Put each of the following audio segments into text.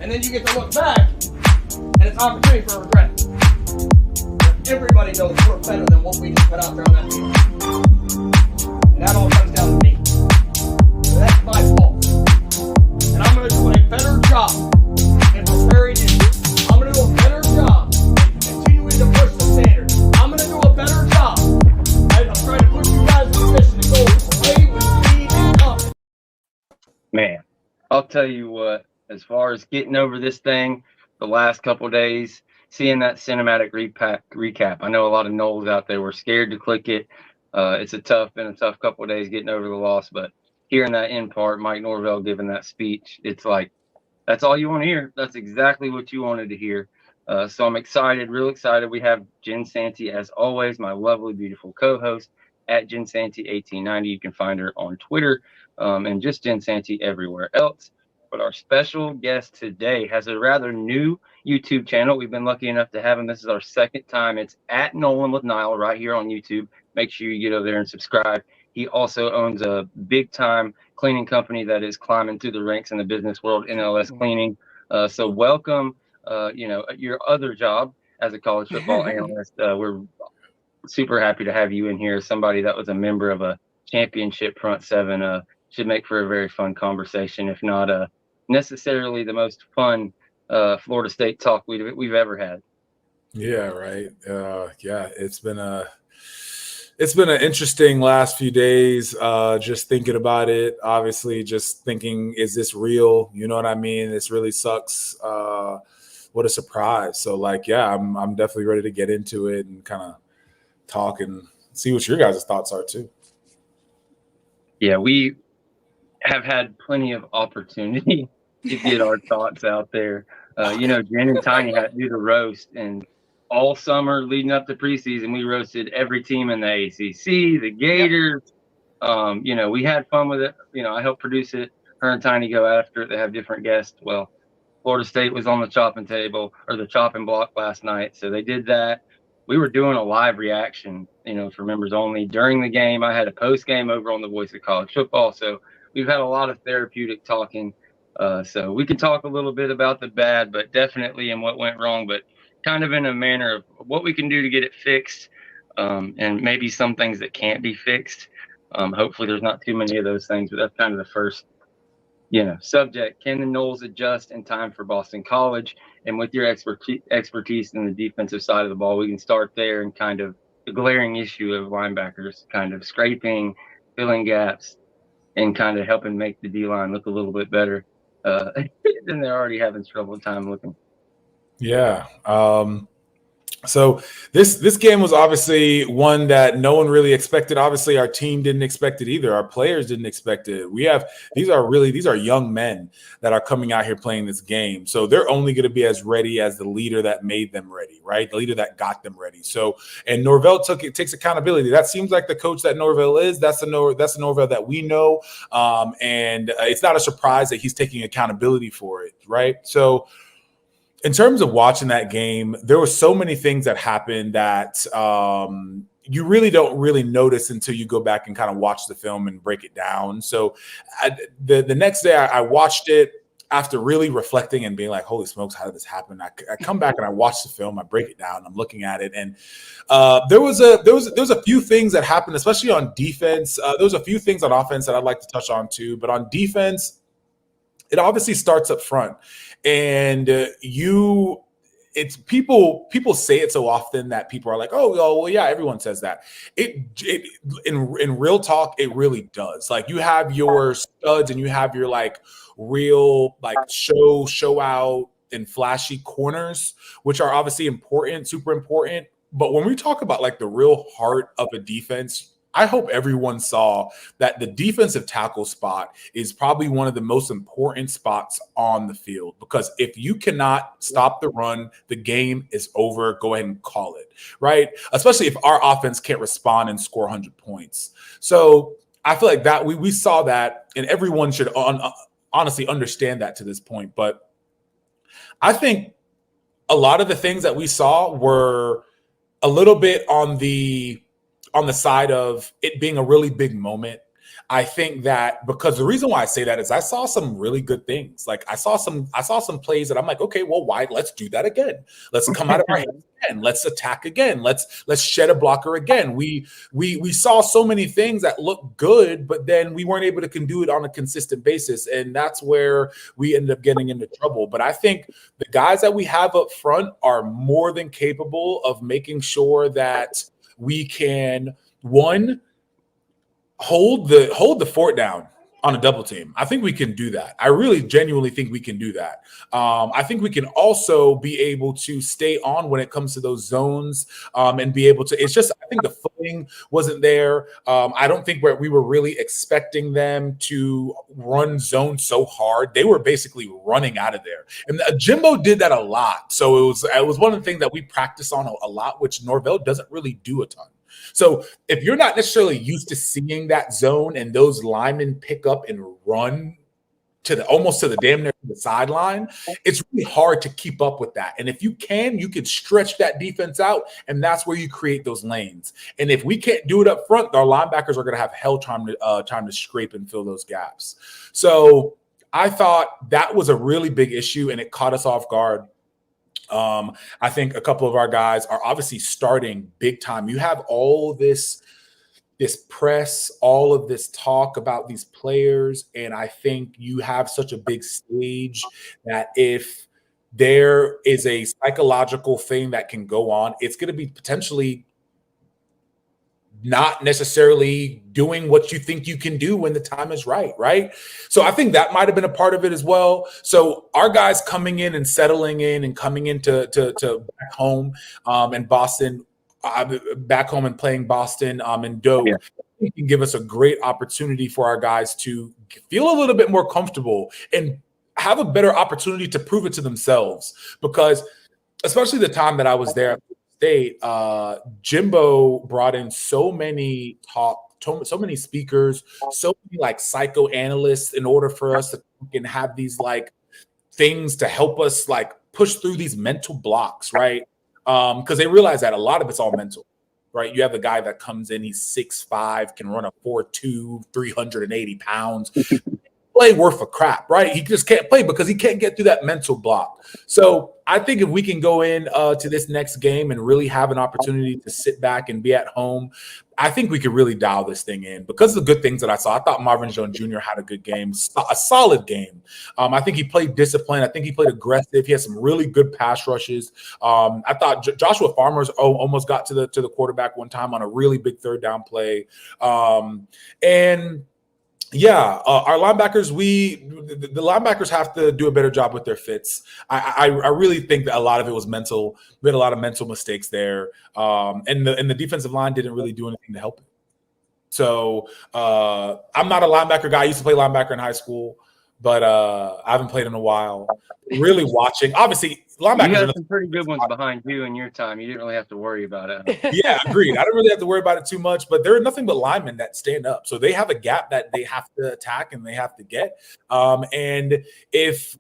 And then you get to look back, and it's opportunity for regret. But everybody knows we're better than what we just put out there on that field. And that all comes down to me. So that's my fault. And I'm going to do a better job in preparing you. I'm going to do a better job in continuing to push the standard. I'm going to do a better job. I'm trying to put you guys in a position to go play with speed and confidence. Man, I'll tell you what, as far as getting over this thing, the last couple days, seeing that cinematic recap, I know a lot of Noles out there were scared to click it. It's been a tough couple of days getting over the loss, but hearing that end part, Mike Norvell giving that speech, it's like, that's all you want to hear. That's exactly what you wanted to hear. So I'm excited, real excited. We have Jen Santee, as always, my lovely, beautiful co-host at Jen Santee 1890. You can find her on Twitter and just Jen Santee everywhere else. But our special guest today has a rather new YouTube channel. We've been lucky enough to have him. This is our second time. It's at Nolan with Nile right here on YouTube. Make sure you get over there and subscribe. He also owns a big-time cleaning company that is climbing through the ranks in the business world, NLS Cleaning. So welcome, your other job as a college football analyst. We're super happy to have you in here. Somebody that was a member of a championship front seven should make for a very fun conversation, if not necessarily the most fun Florida State talk we've ever had. Yeah, right. It's been an interesting last few days, just thinking about it. Obviously, just thinking, is this real? You know what I mean? This really sucks. What a surprise. So, I'm definitely ready to get into it and kind of talk and see what your guys' thoughts are, too. Yeah, we have had plenty of opportunity to get our thoughts out there. Jen and Tiny had to do the roast, and all summer leading up to preseason, we roasted every team in the ACC, the Gators. Yep. We had fun with it. I helped produce it. Her and Tiny go after it. They have different guests. Well, Florida State was on the chopping table or the chopping block last night, so they did that. We were doing a live reaction, for members only during the game. I had a post game over on the Voice of College Football, so we've had a lot of therapeutic talking. So we can talk a little bit about the bad, but definitely in what went wrong, but kind of in a manner of what we can do to get it fixed, and maybe some things that can't be fixed. Hopefully there's not too many of those things, but that's kind of the first, subject. Can the Noles adjust in time for Boston College? And with your expertise in the defensive side of the ball, we can start there and kind of the glaring issue of linebackers kind of scraping, filling gaps, and kind of helping make the D-line look a little bit better than they're already having trouble time looking. Yeah. So this game was obviously one that no one really expected. Obviously, our team didn't expect it either. Our players didn't expect it. These are young men that are coming out here playing this game. So they're only going to be as ready as the leader that made them ready, right? The leader that got them ready. So, and Norvell takes accountability. That seems like the coach that Norvell is. That's the Norvell that we know. And it's not a surprise that he's taking accountability for it, right? So, in terms of watching that game, there were so many things that happened that you really don't really notice until you go back and kind of watch the film and break it down. So the next day I watched it after really reflecting and being like, holy smokes, how did this happen? I come back and I watch the film, I break it down, I'm looking at it. And there was a few things that happened, especially on defense. There was a few things on offense that I'd like to touch on too, but on defense, it obviously starts up front. And it's people say it so often that people are like, oh, well, yeah, everyone says that. In real talk, it really does. Like, you have your studs and you have your real show out and flashy corners, which are obviously important, super important. But when we talk about the real heart of a defense, I hope everyone saw that the defensive tackle spot is probably one of the most important spots on the field, because if you cannot stop the run, the game is over. Go ahead and call it, right? Especially if our offense can't respond and score 100 points. So I feel like that we saw that, and everyone should honestly understand that to this point. But I think a lot of the things that we saw were a little bit on the side of it being a really big moment. I think that because the reason why I say that is I saw some really good things. Like I saw some plays that I'm like, okay, well, why? Let's do that again. Let's come out of our hands again. Let's attack again. Let's shed a blocker again. We saw so many things that look good, but then we weren't able to do it on a consistent basis, and that's where we ended up getting into trouble. But I think the guys that we have up front are more than capable of making sure that we can hold the fort down on a double team. I think we can do that. I really genuinely think we can do that. I think we can also be able to stay on when it comes to those zones and be able to. It's just I think the footing wasn't there. I don't think we were really expecting them to run zone so hard. They were basically running out of there, and Jimbo did that a lot. So it was one of the things that we practice on a lot, which Norvell doesn't really do a ton. So if you're not necessarily used to seeing that zone and those linemen pick up and run almost to the damn near the sideline, it's really hard to keep up with that. And if you can stretch that defense out, and that's where you create those lanes. And if we can't do it up front, our linebackers are going to have hell time to scrape and fill those gaps. So I thought that was a really big issue, and it caught us off guard. I think a couple of our guys are obviously starting big time. You have all this press, all of this talk about these players, and I think you have such a big stage that if there is a psychological thing that can go on, it's going to be potentially not necessarily doing what you think you can do when the time is right? So I think that might have been a part of it as well. So our guys coming in and settling in and coming into back home and Boston, back home and playing Boston and Doak, it can give us a great opportunity for our guys to feel a little bit more comfortable and have a better opportunity to prove it to themselves. Because especially the time that I was there, State, Jimbo brought in so many speakers, so many like psychoanalysts in order for us to have these like things to help us like push through these mental blocks, right? Because they realize that a lot of it's all mental, right? You have the guy that comes in, he's 6'5", can run a 4.2, 380 pounds. Play worth a crap, right? He just can't play because he can't get through that mental block. So I think if we can go in to this next game and really have an opportunity to sit back and be at home, I think we could really dial this thing in because of the good things that I saw. I thought Marvin Jones Jr. had a good game, a solid game. I think he played disciplined. I think he played aggressive. He had some really good pass rushes. I thought Joshua Farmers almost got to the quarterback one time on a really big third down play. Yeah, our linebackers, the linebackers have to do a better job with their fits. I really think that a lot of it was mental. We had a lot of mental mistakes there, and the defensive line didn't really do anything to help it. So I'm not a linebacker guy. I used to play linebacker in high school, but I haven't played in a while. Really watching, obviously, linebackers. You got some pretty good ones behind you in your time. You didn't really have to worry about it. Yeah, agreed. I don't really have to worry about it too much, but there are nothing but linemen that stand up. So they have a gap that they have to attack and they have to get. And if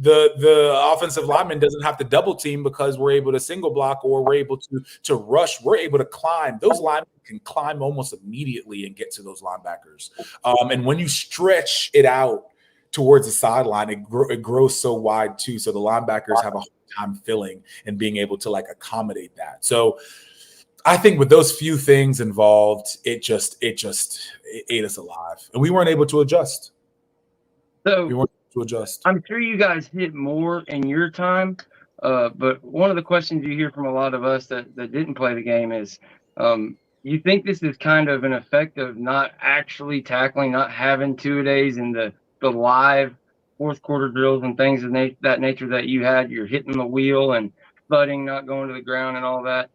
the offensive lineman doesn't have to double team because we're able to single block or we're able to rush, we're able to climb. Those linemen can climb almost immediately and get to those linebackers. And when you stretch it out towards the sideline, it grows so wide too. So the linebackers have a hard time filling and being able to like accommodate that. So I think with those few things involved, it ate us alive, and we weren't able to adjust. So we weren't able to adjust. I'm sure you guys hit more in your time, but one of the questions you hear from a lot of us that didn't play the game is, you think this is kind of an effect of not actually tackling, not having two-a-days and the live fourth quarter drills and things of that nature that you had? You're hitting the wheel and thudding, not going to the ground and all that.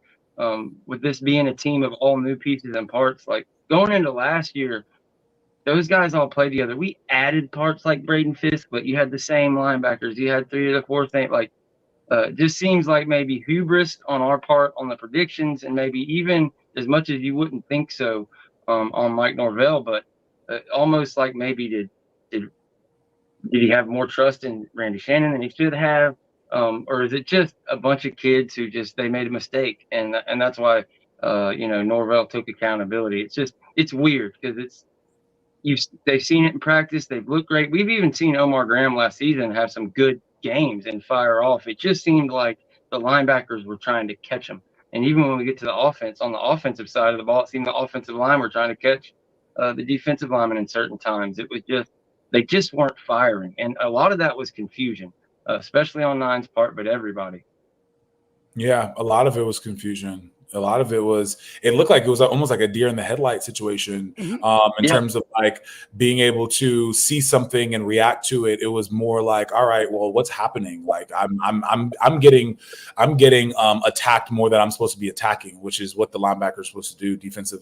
With this being a team of all new pieces and parts, like going into last year, those guys all played together. We added parts like Braden Fisk, but you had the same linebackers. You had three of the fourth thing. Like, just seems like maybe hubris on our part on the predictions, and maybe even as much as you wouldn't think so on Mike Norvell, but almost like maybe did he have more trust in Randy Shannon than he should have? Or is it just a bunch of kids who they made a mistake, and that's why Norvell took accountability? It's weird because they've seen it in practice. They've looked great. We've even seen Omar Graham last season have some good games and fire off. It just seemed like the linebackers were trying to catch him. And even when we get to the offense, on the offensive side of the ball, it seemed the offensive line were trying to catch the defensive linemen in certain times. It was just, they just weren't firing. And a lot of that was confusion, especially on Nine's part, but everybody. Yeah, a lot of it was confusion. A lot of it was, it looked like it was almost like a deer in the headlight situation in terms of like being able to see something and react to it. It was more like, all right, well, what's happening? Like I'm getting attacked more than I'm supposed to be attacking, which is what the linebacker is supposed to do. Defense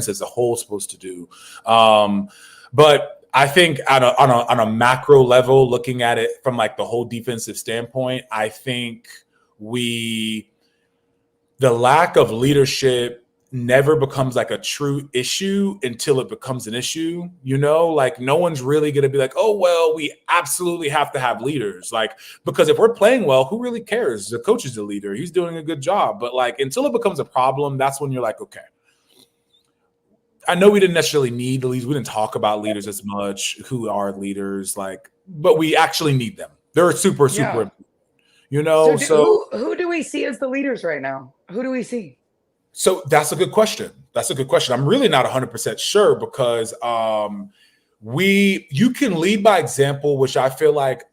as a whole is supposed to do. But I think on a macro level, looking at it from like the whole defensive standpoint, I think the lack of leadership never becomes like a true issue until it becomes an issue, like no one's really going to be like, oh, well, we absolutely have to have leaders. Like, because if we're playing well, who really cares? The coach is the leader. He's doing a good job. But like, until it becomes a problem, that's when you're like, okay, I know we didn't necessarily need the leaders. We didn't talk about leaders as much. Who are leaders? Like, but we actually need them. They're super important. So who do we see as the leaders right now? Who do we see? So that's a good question. I'm really not 100% sure because you can lead by example, which I feel like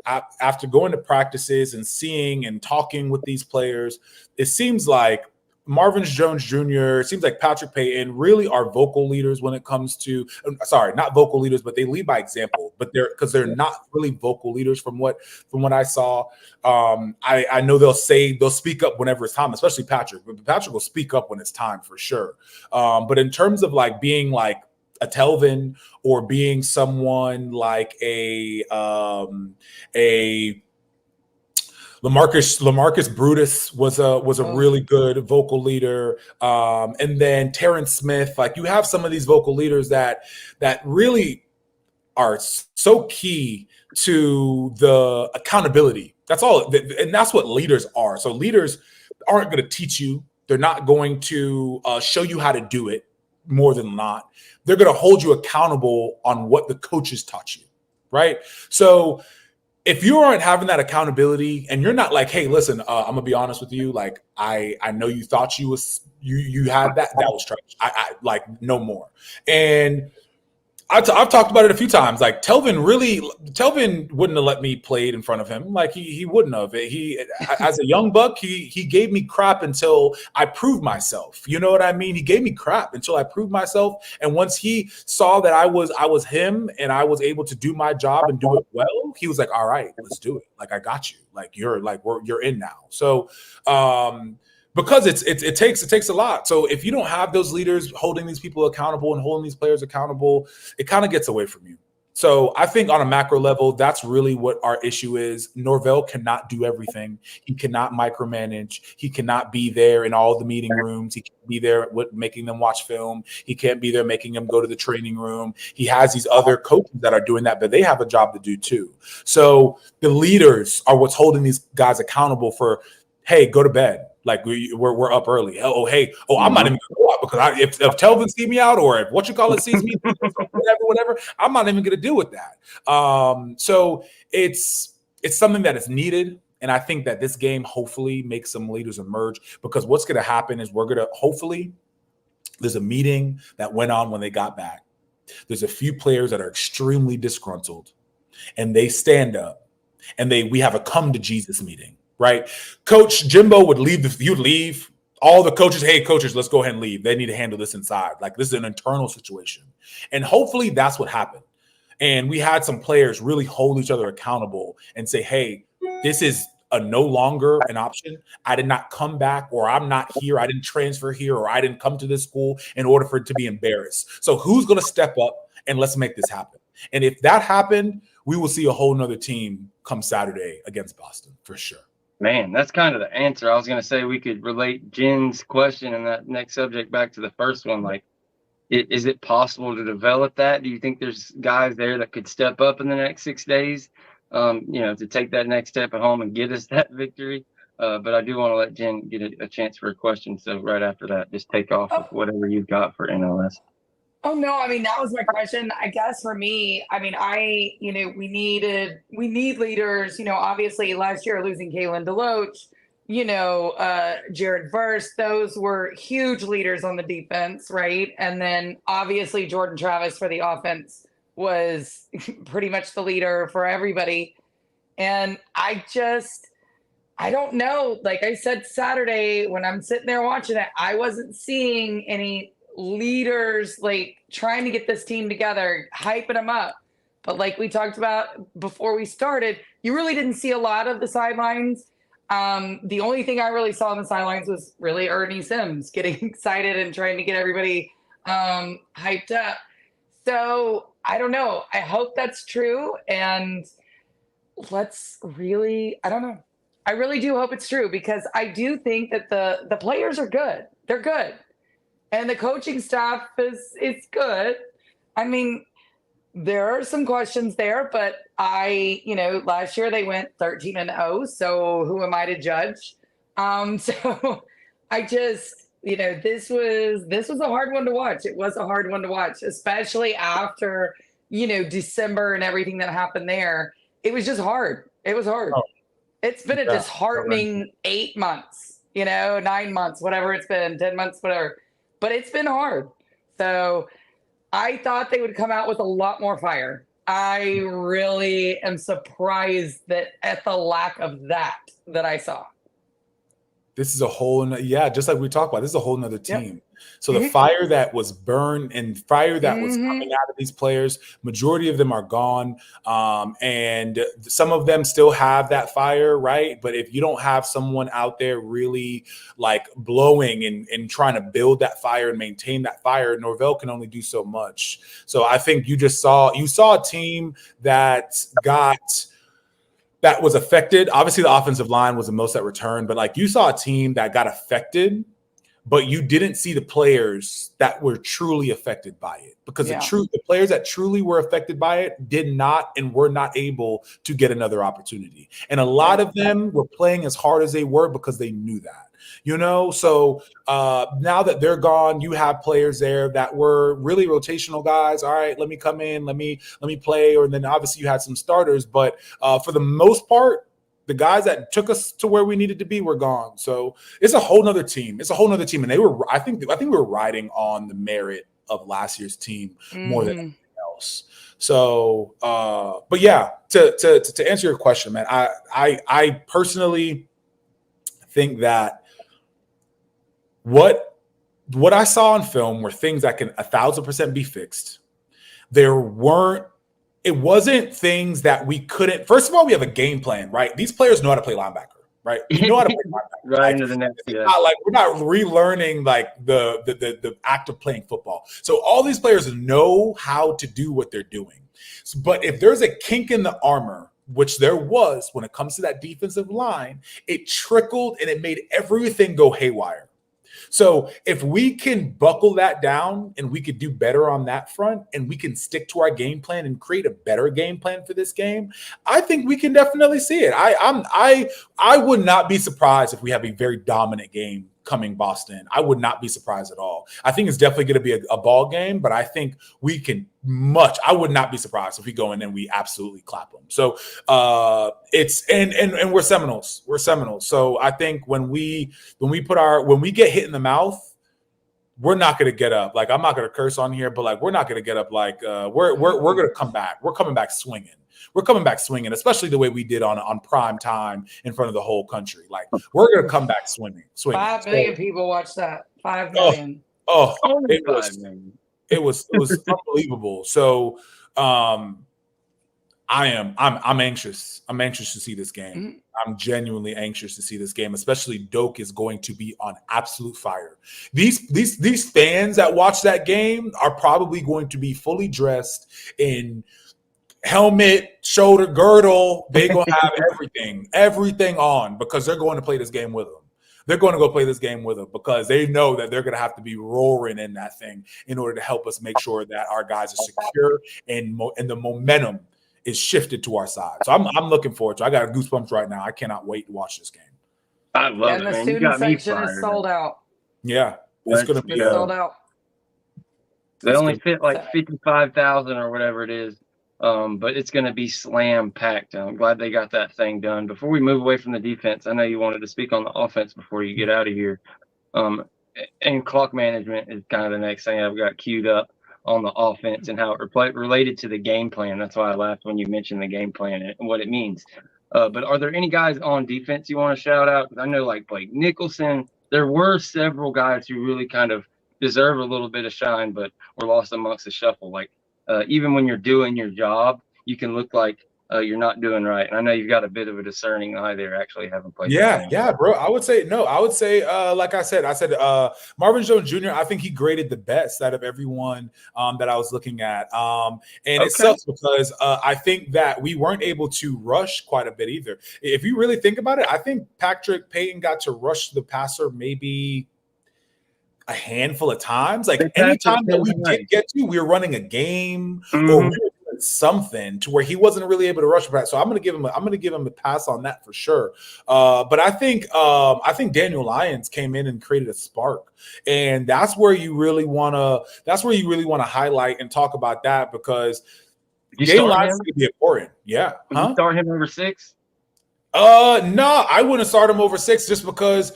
after going to practices and seeing and talking with these players, it seems like Marvin Jones Jr., it seems like Patrick Payton really are vocal leaders when it comes to, not vocal leaders, but they lead by example, but they're not really vocal leaders from what I saw. I know they'll speak up whenever it's time, especially Patrick, but Patrick will speak up when it's time for sure. But in terms of like being like a Telvin or being someone like a Lamarcus Brutus was a really good vocal leader, and then Terrence Smith. Like you have some of these vocal leaders that really are so key to the accountability. That's all, and that's what leaders are. So leaders aren't going to teach you. They're not going to show you how to do it. More than not, they're going to hold you accountable on what the coaches taught you, right? So if you aren't having that accountability and you're not like, hey, listen, I'm gonna be honest with you. Like, I know you thought you had that was trash. I like no more. And I've talked about it a few times. Like Telvin wouldn't have let me play it in front of him. Like he wouldn't have. He as a young buck, he gave me crap until I proved myself. You know what I mean? He gave me crap until I proved myself. And once he saw that I was him and I was able to do my job and do it well, he was like, all right, let's do it. Like I got you. Like you're in now. So because it takes a lot. So if you don't have those leaders holding these people accountable and holding these players accountable, it kind of gets away from you. So I think on a macro level, that's really what our issue is. Norvell cannot do everything. He cannot micromanage. He cannot be there in all the meeting rooms. He can't be there making them watch film. He can't be there making them go to the training room. He has these other coaches that are doing that, but they have a job to do too. So the leaders are what's holding these guys accountable for, hey, go to bed. Like we're up early. I'm not even gonna go out because if Telvin see me out or if sees me, whatever, I'm not even gonna deal with that. So it's something that is needed, and I think that this game hopefully makes some leaders emerge because what's gonna happen is there's a meeting that went on when they got back. There's a few players that are extremely disgruntled, and they stand up, and we have a come to Jesus meeting. Right, Coach Jimbo would leave. You'd leave all the coaches. Hey, coaches, let's go ahead and leave. They need to handle this inside. Like this is an internal situation, and hopefully that's what happened. And we had some players really hold each other accountable and say, "Hey, this is no longer an option. I did not come back, or I'm not here. I didn't transfer here, or I didn't come to this school in order for it to be embarrassed. So who's going to step up and let's make this happen?" And if that happened, we will see a whole nother team come Saturday against Boston for sure. Man, that's kind of the answer. I was going to say we could relate Jen's question and that next subject back to the first one. Like, is it possible to develop that? Do you think there's guys there that could step up in the next 6 days, to take that next step at home and get us that victory? But I do want to let Jen get a chance for a question. So right after that, just take off with whatever you've got for NLS. Oh no, I mean that was my question. I guess for me, I mean, we need leaders. Obviously last year losing Kalen DeLoach, Jared Verse, those were huge leaders on the defense, right? And then obviously Jordan Travis for the offense was pretty much the leader for everybody. And I don't know. Like I said Saturday when I'm sitting there watching it, I wasn't seeing any leaders like trying to get this team together, hyping them up. But like we talked about before we started, you really didn't see a lot of the sidelines. The only thing I really saw on the sidelines was really Ernie Sims getting excited and trying to get everybody hyped up. So I don't know. I hope that's true. And I don't know. I really do hope it's true because I do think that the players are good. They're good. And the coaching staff is good. I mean, there are some questions there, but last year they went 13-0. So who am I to judge? So I just, this was a hard one to watch. It was a hard one to watch, especially after, December and everything that happened there. It was just hard. It was hard. Oh, it's been a disheartening 8 months, 9 months, whatever it's been, 10 months, whatever. But it's been hard. So I thought they would come out with a lot more fire. I really am surprised at the lack of that I saw. This is a whole, just like we talked about, this is a whole nother team. Yep. So the Mm-hmm. fire that was burned and fire that was coming out of these players, majority of them are gone. And some of them still have that fire, right? But if you don't have someone out there really like blowing and trying to build that fire and maintain that fire, Norvell can only do so much. So I think you saw a team that was affected. Obviously, the offensive line was the most that returned, but like you saw a team that got affected, but you didn't see the players that were truly affected by it because the players that truly were affected by it did not and were not able to get another opportunity. And a lot of them were playing as hard as they were because they knew that. So now that they're gone, you have players there that were really rotational guys. All right, let me come in, let me play. Or then obviously you had some starters, but for the most part, the guys that took us to where we needed to be were gone. So it's a whole nother team. And I think we were riding on the merit of last year's team more than anything else. So, but yeah, to answer your question, man, I personally think that what I saw on film were things that can 1,000% be fixed. It wasn't things that we couldn't. First of all, we have a game plan, right? These players know how to play linebacker, right? You know how to play linebacker. Right into the next year. We're not relearning like the act of playing football. So all these players know how to do what they're doing. But if there's a kink in the armor, which there was when it comes to that defensive line, it trickled and it made everything go haywire. So if we can buckle that down and we could do better on that front and we can stick to our game plan and create a better game plan for this game, I think we can definitely see it. I would not be surprised if we have a very dominant game coming Boston. I would not be surprised at all. I think it's definitely going to be a ball game, but I think we can I would not be surprised if we go in and we absolutely clap them. So and we're Seminoles. We're Seminoles. So I think when we get hit in the mouth, we're not going to get up. Like I'm not going to curse on here, but like we're not going to get up. Like we're going to come back. We're coming back swinging. We're coming back swinging, especially the way we did on prime time in front of the whole country. Like we're going to come back swinging. 5 million people watched that. 5 million. It was unbelievable. So I'm anxious. I'm anxious to see this game. Mm-hmm. I'm genuinely anxious to see this game, especially Doak is going to be on absolute fire. These fans that watch that game are probably going to be fully dressed in helmet, shoulder girdle. They're going to have everything on because they're going to play this game with them. They're going to go play this game with them because they know that they're going to have to be roaring in that thing in order to help us make sure that our guys are secure and the momentum is shifted to our side. So I'm looking forward to it. I got goosebumps right now. I cannot wait to watch this game. I love it, man. And the student section is sold out. Yeah, it's going to be sold out. They That's only good. fit like 55,000 or whatever it is. But it's going to be slam packed. I'm glad they got that thing done. Before we move away from the defense, I know you wanted to speak on the offense before you get out of here. And clock management is kind of the next thing I've got queued up on the offense and how it related to the game plan. That's why I laughed when you mentioned the game plan and what it means. But are there any guys on defense you want to shout out? I know like Blake Nicholson. There were several guys who really kind of deserve a little bit of shine, but were lost amongst the shuffle. Like even when you're doing your job, you can look like you're not doing right. And I know you've got a bit of a discerning eye there, actually having played. Yeah, bro. I would say, like I said, Marvin Jones Jr., I think he graded the best out of everyone that I was looking at. And it sucks because I think that we weren't able to rush quite a bit either. If you really think about it, I think Patrick Payton got to rush the passer maybe a handful of times. Like any time that we did get to, we were running a game or we were doing something to where he wasn't really able to rush back. So I'm gonna give him a pass on that for sure. But I think Daniel Lyons came in and created a spark, and that's where you really wanna highlight and talk about that, because Daniel Lyons is gonna be important. Yeah. Would you start him over 6? No, I wouldn't start him over 6 just because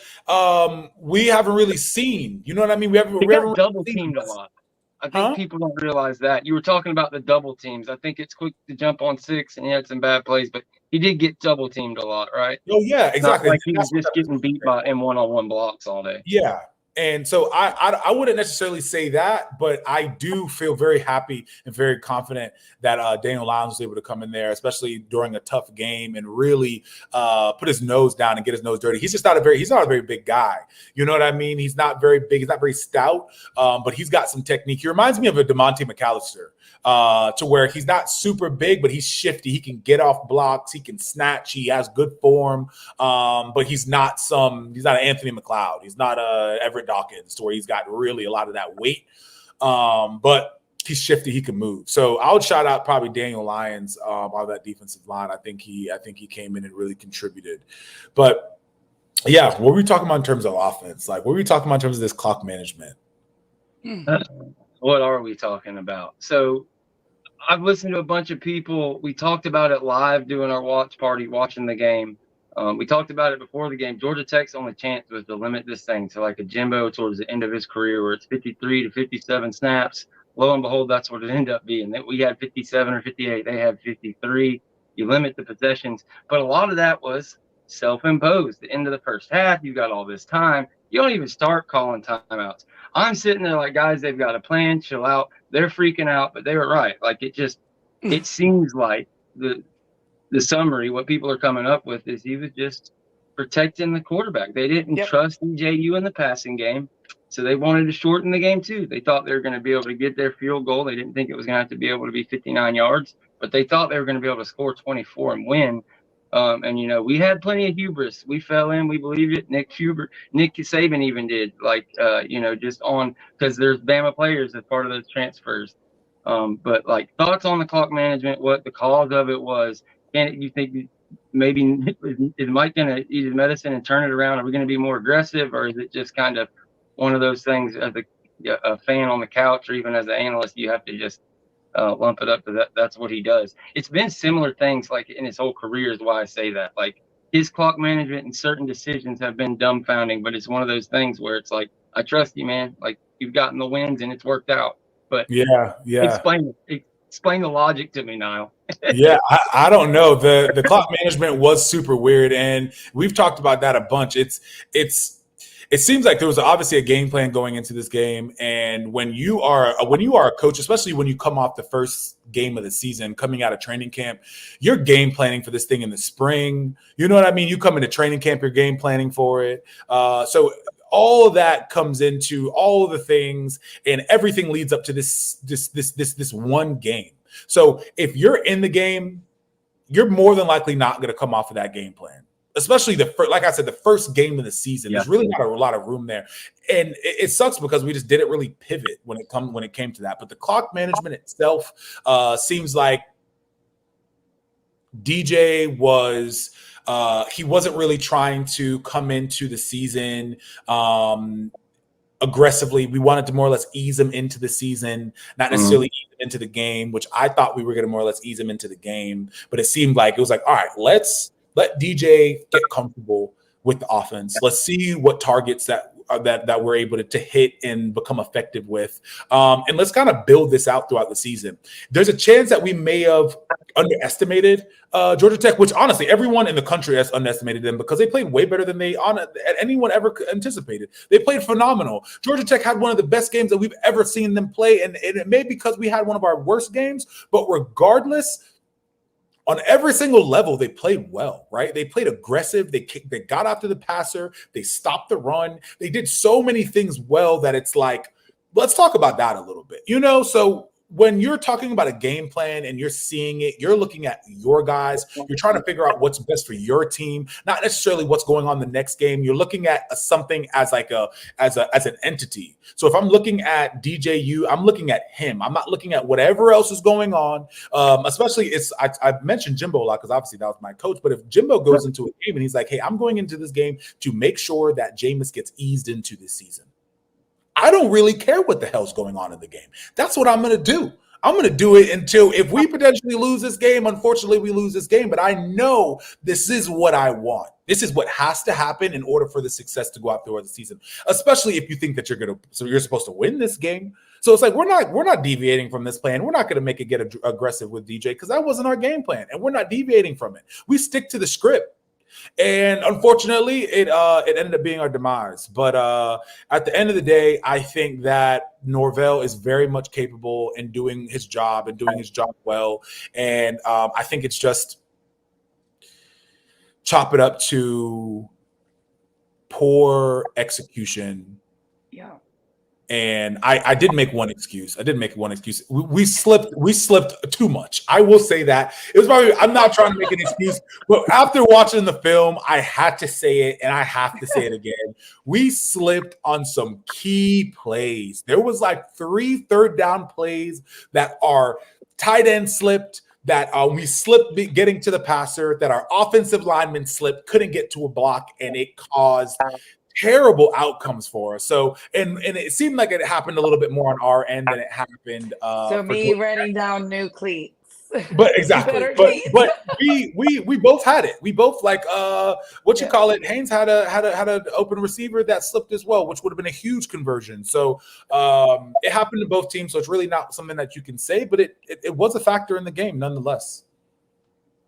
we haven't really seen. You know what I mean? We haven't double teamed a lot. I think people don't realize that. You were talking about the double teams. I think it's quick to jump on 6, and he had some bad plays, but he did get double teamed a lot, right? Oh yeah, exactly. Not like he was just getting beat by in one-on-one blocks all day. Yeah. And so I wouldn't necessarily say that, but I do feel very happy and very confident that Daniel Lyons was able to come in there, especially during a tough game, and really put his nose down and get his nose dirty. He's not a very big guy. You know what I mean? He's not very big. He's not very stout, but he's got some technique. He reminds me of a DeMonte McAllister. To where he's not super big, but he's shifty. He can get off blocks. He can snatch. He has good form, but he's not an Anthony McLeod. He's not a Everett Dawkins, to where he's got really a lot of that weight. But he's shifty. He can move. So I would shout out probably Daniel Lyons on that defensive line. I think he came in and really contributed. But yeah, what were we talking about in terms of offense? Like, what were we talking about in terms of this clock management? What are we talking about? So I've listened to a bunch of people. We talked about it live doing our watch party, watching the game. We talked about it before the game. Georgia Tech's only chance was to limit this thing to like a Jimbo towards the end of his career, where it's 53 to 57 snaps. Lo and behold, that's what it ended up being. That we had 57 or 58. They had 53. You limit the possessions. But a lot of that was self-imposed. The end of the first half, you got all this time. You don't even start calling timeouts. I'm sitting there like, guys, they've got a plan. Chill out. They're freaking out, but they were right. Like, it seems like the summary, what people are coming up with, is he was just protecting the quarterback. They didn't trust EJU in the passing game, so they wanted to shorten the game too. They thought they were going to be able to get their field goal. They didn't think it was going to have to be able to be 59 yards, but they thought they were going to be able to score 24 and win. And, you know, we had plenty of hubris. We fell in. We believed it. Nick Saban even did, like, you know, just on because there's Bama players as part of those transfers. But, like, thoughts on the clock management, what the cause of it was. You think maybe is Mike going to eat his medicine and turn it around? Are we going to be more aggressive, or is it just kind of one of those things as a fan on the couch or even as an analyst, you have to just lump it up to that? That's what he does. It's been similar things like in his whole career is why I say that. Like his clock management and certain decisions have been dumbfounding, but it's one of those things where it's like, I trust you, man. Like you've gotten the wins and it's worked out. But yeah. Explain the logic to me, Niall. Yeah, I don't know. The clock management was super weird, and we've talked about that a bunch. It seems like there was obviously a game plan going into this game, and when you are a coach, especially when you come off the first game of the season, coming out of training camp, you're game planning for this thing in the spring. You know what I mean? You come into training camp, you're game planning for it. So all of that comes into all of the things, and everything leads up to this one game. So if you're in the game, you're more than likely not going to come off of that game plan. Especially like I said, the first game of the season, there's really not a lot of room there, and it sucks because we just didn't really pivot when it came to that. But the clock management itself seems like DJ was. He wasn't really trying to come into the season aggressively. We wanted to more or less ease him into the season, not necessarily ease him into the game, which I thought we were going to more or less ease him into the game. But it seemed like it was like, all right, let's let DJ get comfortable with the offense. Let's see what targets that we're able to hit and become effective with. And let's kind of build this out throughout the season. There's a chance that we may have underestimated Georgia Tech, which honestly, everyone in the country has underestimated them because they played way better than anyone ever anticipated. They played phenomenal. Georgia Tech had one of the best games that we've ever seen them play. And it may be because we had one of our worst games, but regardless, on every single level, they played well, right? They played aggressive. They got after the passer. They stopped the run. They did so many things well that it's like, let's talk about that a little bit. So when you're talking about a game plan and you're seeing it, you're looking at your guys. You're trying to figure out what's best for your team, not necessarily what's going on the next game. You're looking at something as like as an entity. So if I'm looking at DJU, I'm looking at him. I'm not looking at whatever else is going on. Especially I mentioned Jimbo a lot because obviously that was my coach. But if Jimbo goes into a game and he's like, hey, I'm going into this game to make sure that Jameis gets eased into this season, I don't really care what the hell's going on in the game. That's what I'm going to do. I'm going to do it until if we potentially lose this game, unfortunately we lose this game, but I know this is what I want. This is what has to happen in order for the success to go out throughout the season, especially if you think that you're supposed to win this game. So it's like, we're not deviating from this plan. We're not going to make it get aggressive with DJ because that wasn't our game plan and we're not deviating from it. We stick to the script. And unfortunately, it ended up being our demise. But at the end of the day, I think that Norvell is very much capable in doing his job and doing his job well. And I think it's just chop it up to poor execution. Yeah. And I did make one excuse. We slipped too much. I will say that. It was probably, I'm not trying to make an excuse, but after watching the film, I had to say it and I have to say it again. We slipped on some key plays. There was like 3 third down plays that our tight end slipped, that we slipped getting to the passer, that our offensive lineman slipped, couldn't get to a block, and it caused terrible outcomes for us. So, and it seemed like it happened a little bit more on our end than it happened. So me running down new cleats. But exactly. But we both had it. We both like you call it. Haynes had an open receiver that slipped as well, which would have been a huge conversion. So it happened to both teams. So it's really not something that you can say, but it was a factor in the game nonetheless.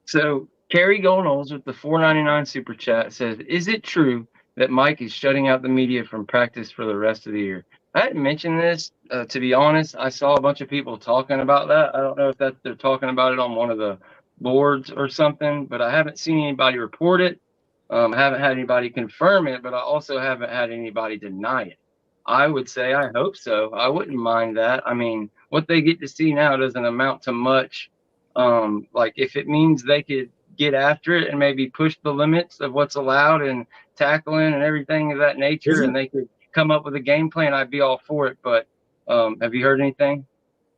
So Kerry Golnoles with the $4.99 super chat says, "Is it true that Mike is shutting out the media from practice for the rest of the year?" I hadn't mentioned this. To be honest, I saw a bunch of people talking about that. I don't know if they're talking about it on one of the boards or something, but I haven't seen anybody report it. I haven't had anybody confirm it, but I also haven't had anybody deny it. I would say I hope so. I wouldn't mind that. I mean, what they get to see now doesn't amount to much. Like if it means they could get after it and maybe push the limits of what's allowed and tackling and everything of that nature, and they could come up with a game plan, I'd be all for it. But have you heard anything?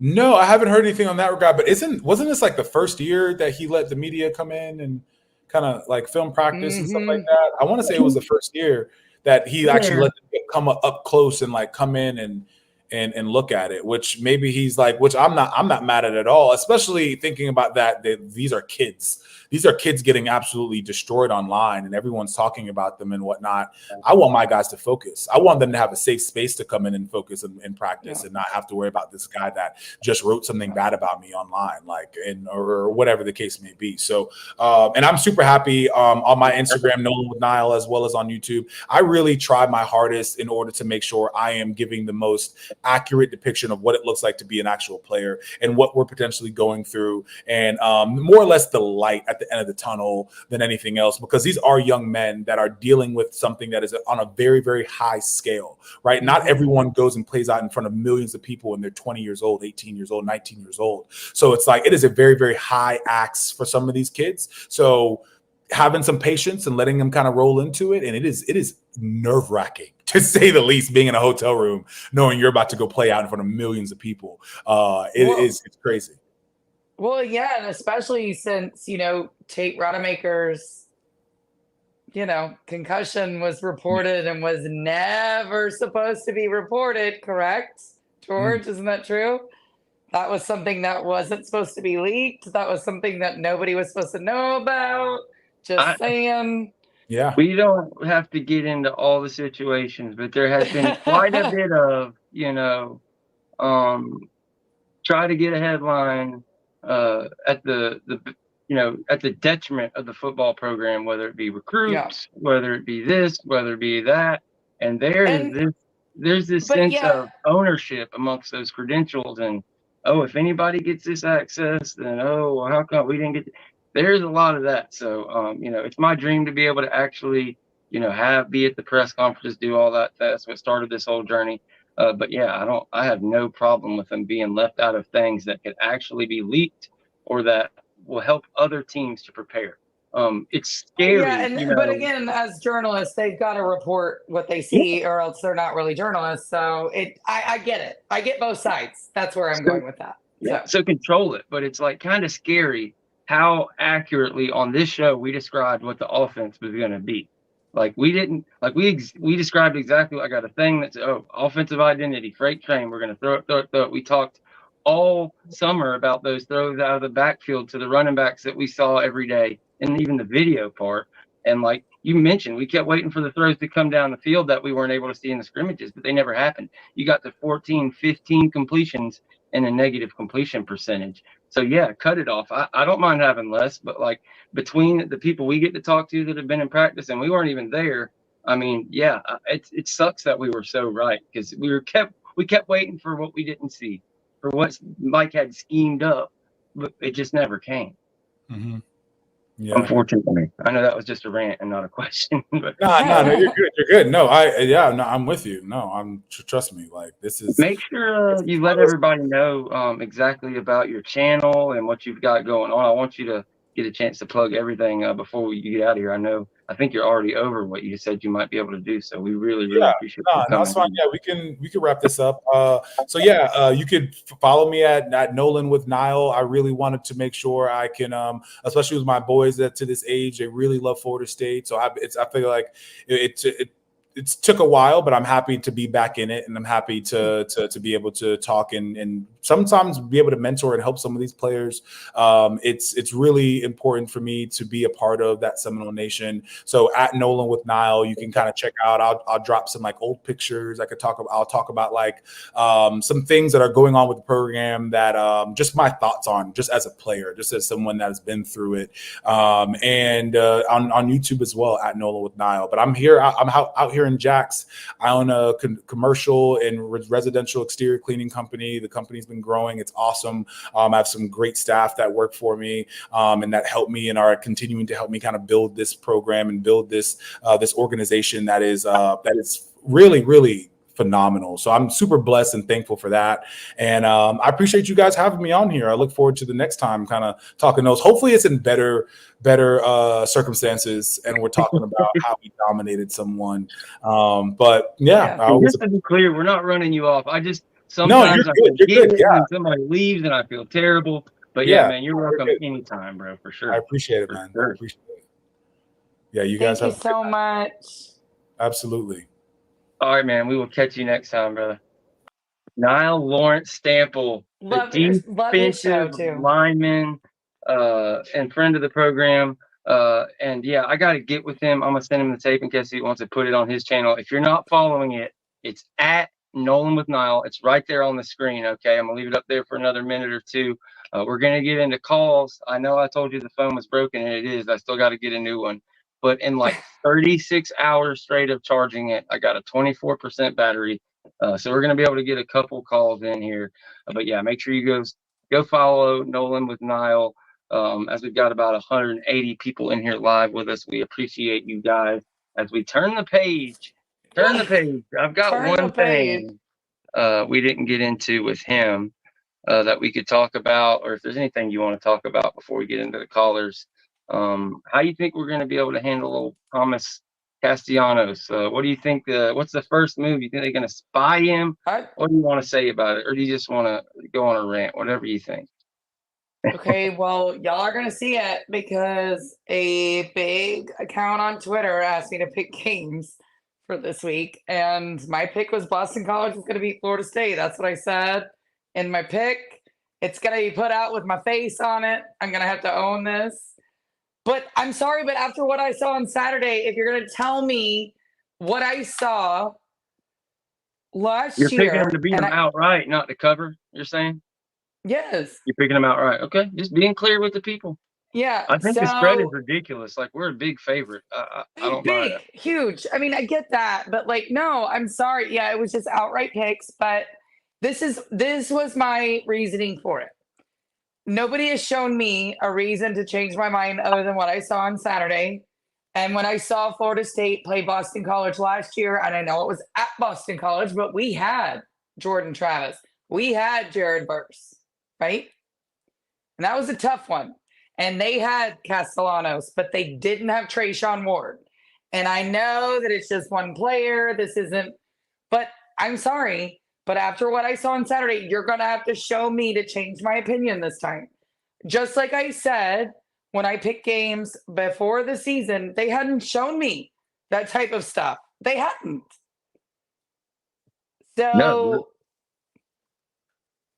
No, I haven't heard anything on that regard. But wasn't this like the first year that he let the media come in and kind of like film practice and stuff like that? I want to say it was the first year that he actually let them come up close and like come in and look at it, which maybe he's like, which I'm not mad at all, especially thinking about that these are kids. These are kids getting absolutely destroyed online and everyone's talking about them and whatnot. I want my guys to focus. I want them to have a safe space to come in and focus and practice and not have to worry about this guy that just wrote something bad about me online, or whatever the case may be. So, and I'm super happy on my Instagram, Nolan with Nile, as well as on YouTube. I really tried my hardest in order to make sure I am giving the most accurate depiction of what it looks like to be an actual player and what we're potentially going through, and more or less the light at the end of the tunnel than anything else, because these are young men that are dealing with something that is on a very, very high scale, right? Not everyone goes and plays out in front of millions of people when they're 20 years old, 18 years old, 19 years old. So it's like, it is a very, very high axe for some of these kids. So having some patience and letting them kind of roll into it. And it is nerve-wracking, to say the least, being in a hotel room, knowing you're about to go play out in front of millions of people. It's crazy. Well, yeah, and especially since, Tate Rodemaker's concussion was reported and was never supposed to be reported, correct? George, isn't that true? That was something that wasn't supposed to be leaked. That was something that nobody was supposed to know about. Just saying. Yeah. We don't have to get into all the situations, but there has been quite a bit of, try to get a headline at at the detriment of the football program, whether it be recruits, whether it be this, whether it be that. And there's this sense of ownership amongst those credentials. And, if anybody gets this access, then, well, how come we didn't get there's a lot of that. So, it's my dream to be able to actually, be at the press conferences, do all that. That's what started this whole journey. But yeah, I have no problem with them being left out of things that could actually be leaked or that will help other teams to prepare. It's scary. Yeah, but again, as journalists, they've got to report what they see, or else they're not really journalists. So I get it. I get both sides. That's where I'm going with that. Yeah. So control it, but it's like kind of scary how accurately on this show we described what the offense was going to be. Like we described exactly. I got a thing that's offensive identity, freight train. We're going to throw it. We talked all summer about those throws out of the backfield to the running backs that we saw every day, and even the video part. And like you mentioned, we kept waiting for the throws to come down the field that we weren't able to see in the scrimmages, but they never happened. You got to 14, 15 completions and a negative completion percentage. So yeah, cut it off. I don't mind having less, but like between the people we get to talk to that have been in practice and we weren't even there, I mean, yeah, it sucks that we were so right, because we kept waiting for what we didn't see, for what Mike had schemed up, but it just never came. Mm-hmm. Yeah. Unfortunately, I know that was just a rant and not a question. But no, you're good. You're good. No, I'm with you. No, trust me. Like this is. Make sure you let everybody know exactly about your channel and what you've got going on. I want you to get a chance to plug everything before we get out of here. I think you're already over what you said you might be able to do. So we really appreciate you coming. That's fine. Yeah, we can wrap this up. You could follow me at Nolan with Nile. I really wanted to make sure I can, especially with my boys that to this age, they really love Florida State. So I feel like it took a while, but I'm happy to be back in it, and I'm happy to be able to talk and sometimes be able to mentor and help some of these players. It's really important for me to be a part of that Seminole Nation. So at Nolan with Nile, you can kind of check out. I'll drop some like old pictures. I'll talk about like some things that are going on with the program that just my thoughts on, just as a player, just as someone that has been through it, and on YouTube as well at Nolan with Nile. But I'm here. I'm out here in Jax. I own a commercial and residential exterior cleaning company. The company's been growing. It's awesome. I have some great staff that work for me and that help me and are continuing to help me kind of build this program and build this organization that is really, really phenomenal. So I'm super blessed and thankful for that. And I appreciate you guys having me on here. I look forward to the next time kind of talking those. Hopefully it's in better circumstances and we're talking about how we dominated someone. But just to be clear, we're not running you off. Sometimes you're good. Yeah. Somebody leaves and I feel terrible. But man, you're welcome anytime, bro, for sure. I appreciate it, man. Sure. I appreciate it. Yeah, you guys Thank you so much. Absolutely. All right, man. We will catch you next time, brother. Nile Lawrence-Stample, the defensive lineman and friend of the program. And yeah, I got to get with him. I'm going to send him the tape in case he wants to put it on his channel. If you're not following it, it's at Nolan with Nile. It's right there on the screen. Okay. I'm going to leave it up there for another minute or two. We're going to get into calls. I know I told you the phone was broken, and it is. I still got to get a new one. But in like 36 hours straight of charging it, I got a 24% battery. So we're going to be able to get a couple calls in here. But yeah, make sure you go follow Nolan with Nile. As we've got about 180 people in here live with us. We appreciate you guys. As we turn the page. I've got one thing we didn't get into with him that we could talk about, or if there's anything you want to talk about before we get into the callers. How you think we're going to be able to handle old Thomas Castellanos? What do you think? What's the first move? You think they're going to spy him? What do you want to say about it? Or do you just want to go on a rant? Whatever you think. Okay, well, y'all are going to see it because a big account on Twitter asked me to pick games for this week. And my pick was Boston College is going to beat Florida State. That's what I said in my pick. It's going to be put out with my face on it. I'm going to have to own this. But I'm sorry, but after what I saw on Saturday, if you're going to tell me what I saw last You're year. picking them to beat them outright, not to cover, you're saying? Yes. You're picking them outright. Okay, just being clear with the people. Yeah. I think the spread is ridiculous. Like, we're a big favorite. I don't buy big, it. huge. I mean, I get that, but like, no, I'm sorry. Yeah, it was just outright picks, but this was my reasoning for it. Nobody has shown me a reason to change my mind other than what I saw on Saturday. And when I saw Florida State play Boston College last year, and I know it was at Boston College, but we had Jordan Travis, we had Jared Verse, right? And that was a tough one. And they had Castellanos, but they didn't have Trayshawn Ward. And I know that it's just one player. This isn't, but I'm sorry. But after what I saw on Saturday, you're going to have to show me to change my opinion this time. Just like I said, when I picked games before the season, they hadn't shown me that type of stuff. They hadn't. So, No.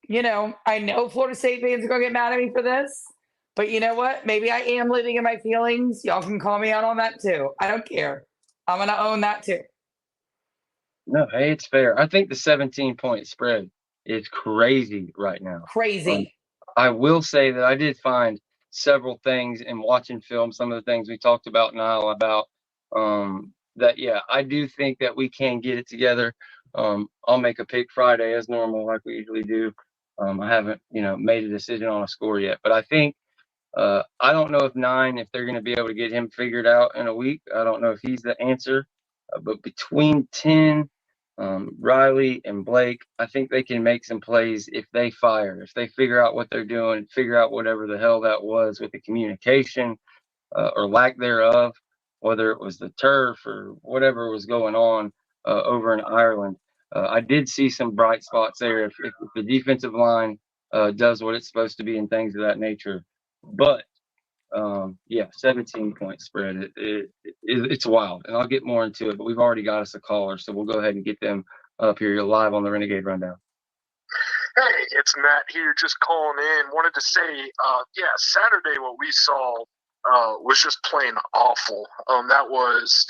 you know, I know Florida State fans are going to get mad at me for this. But you know what? Maybe I am living in my feelings. Y'all can call me out on that too. I don't care. I'm going to own that too. No, hey, it's fair. I think the 17-point spread is crazy right now. Crazy. I will say that I did find several things in watching film, some of the things we talked about, Nile, about that, yeah, I do think that we can get it together. I'll make a pick Friday as normal, like we usually do. I haven't, made a decision on a score yet, but I think I don't know if they're going to be able to get him figured out in a week. I don't know if he's the answer, but between 10, Riley and Blake, I think they can make some plays if they fire, if they figure out what they're doing, figure out whatever the hell that was with the communication or lack thereof, whether it was the turf or whatever was going on over in Ireland. I did see some bright spots there if the defensive line does what it's supposed to be and things of that nature. But 17-point spread. It's wild, and I'll get more into it. But we've already got us a caller, so we'll go ahead and get them up here. You're live on the Renegade Rundown. Hey, it's Matt here, just calling in. Wanted to say, Saturday what we saw was just plain awful. That was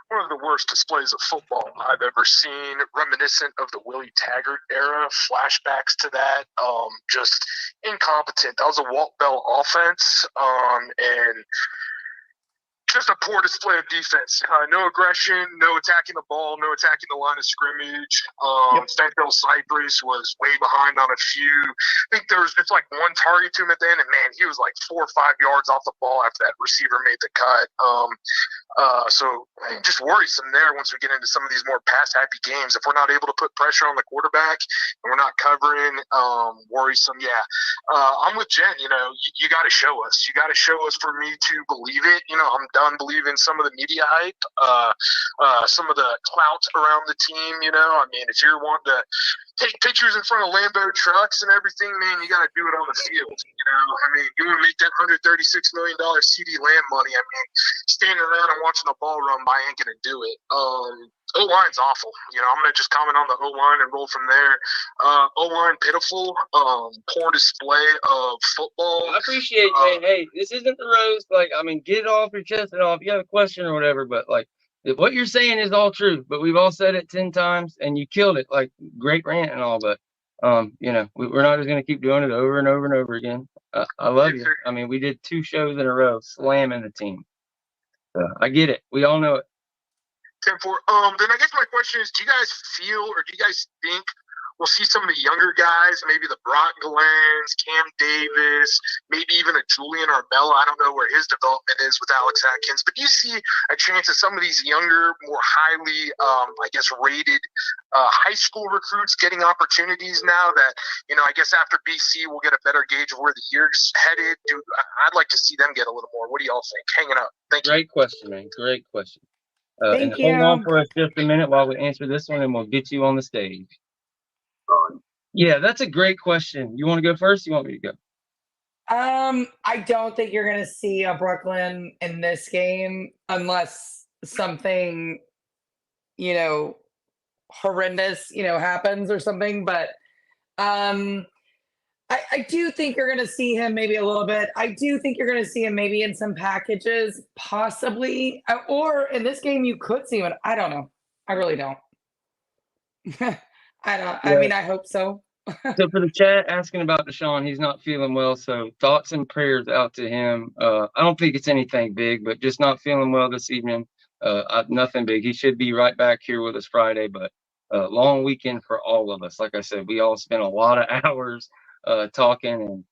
one of the worst displays of football I've ever seen, reminiscent of the Willie Taggart era, flashbacks to that, just incompetent. That was a Walt Bell offense, and just a poor display of defense. No aggression, no attacking the ball, no attacking the line of scrimmage. Stanfield Cypress was way behind on a few. I think there was just like one target to him at the end, and man, he was like 4 or 5 yards off the ball after that receiver made the cut. So just worrisome there once we get into some of these more pass-happy games. If we're not able to put pressure on the quarterback and we're not covering, worrisome. Yeah, I'm with Jen. You got to show us. You got to show us for me to believe it. I'm done believing some of the media hype, some of the clout around the team. If you're wanting to take pictures in front of Lambo trucks and everything, man, you got to do it on the field. You want to make that $136 million CD Lamb money. Standing around and watching the ball run by ain't going to do it. O-line's awful. I'm going to just comment on the O-line and roll from there. O-line pitiful, poor display of football. I appreciate hey, this isn't the roast. Get it off your chest and all if you have a question or whatever, but what you're saying is all true, but we've all said it 10 times and you killed it. Great rant and all, but we're not just going to keep doing it over and over and over again. I love you. We did 2 shows in a row slamming the team. I get it. We all know it. 10-4. Then I guess my question is, do you guys feel or do you guys think we'll see some of the younger guys, maybe the Brock Glenn's, Cam Davis, maybe even a Julian Arbella? I don't know where his development is with Alex Atkins, but do you see a chance that some of these younger, more highly, rated high school recruits getting opportunities now that, I guess after BC we'll get a better gauge of where the year's headed? I'd like to see them get a little more. What do y'all think? Hanging up. Thank you. Great question, man. Great question. Thank you. Hold on for us just a minute while we answer this one, and we'll get you on the stage. Yeah, that's a great question. You want to go first? You want me to go? I don't think you're going to see a Brooklyn in this game unless something, horrendous, happens or something. But I do think you're going to see him maybe a little bit. I do think you're going to see him maybe in some packages, possibly, or in this game you could see him. I don't know. I really don't. I don't. I mean, I hope so. So for the chat asking about Deshaun, he's not feeling well. So thoughts and prayers out to him. I don't think it's anything big, but just not feeling well this evening. Nothing big. He should be right back here with us Friday, but long weekend for all of us. Like I said, we all spent a lot of hours talking and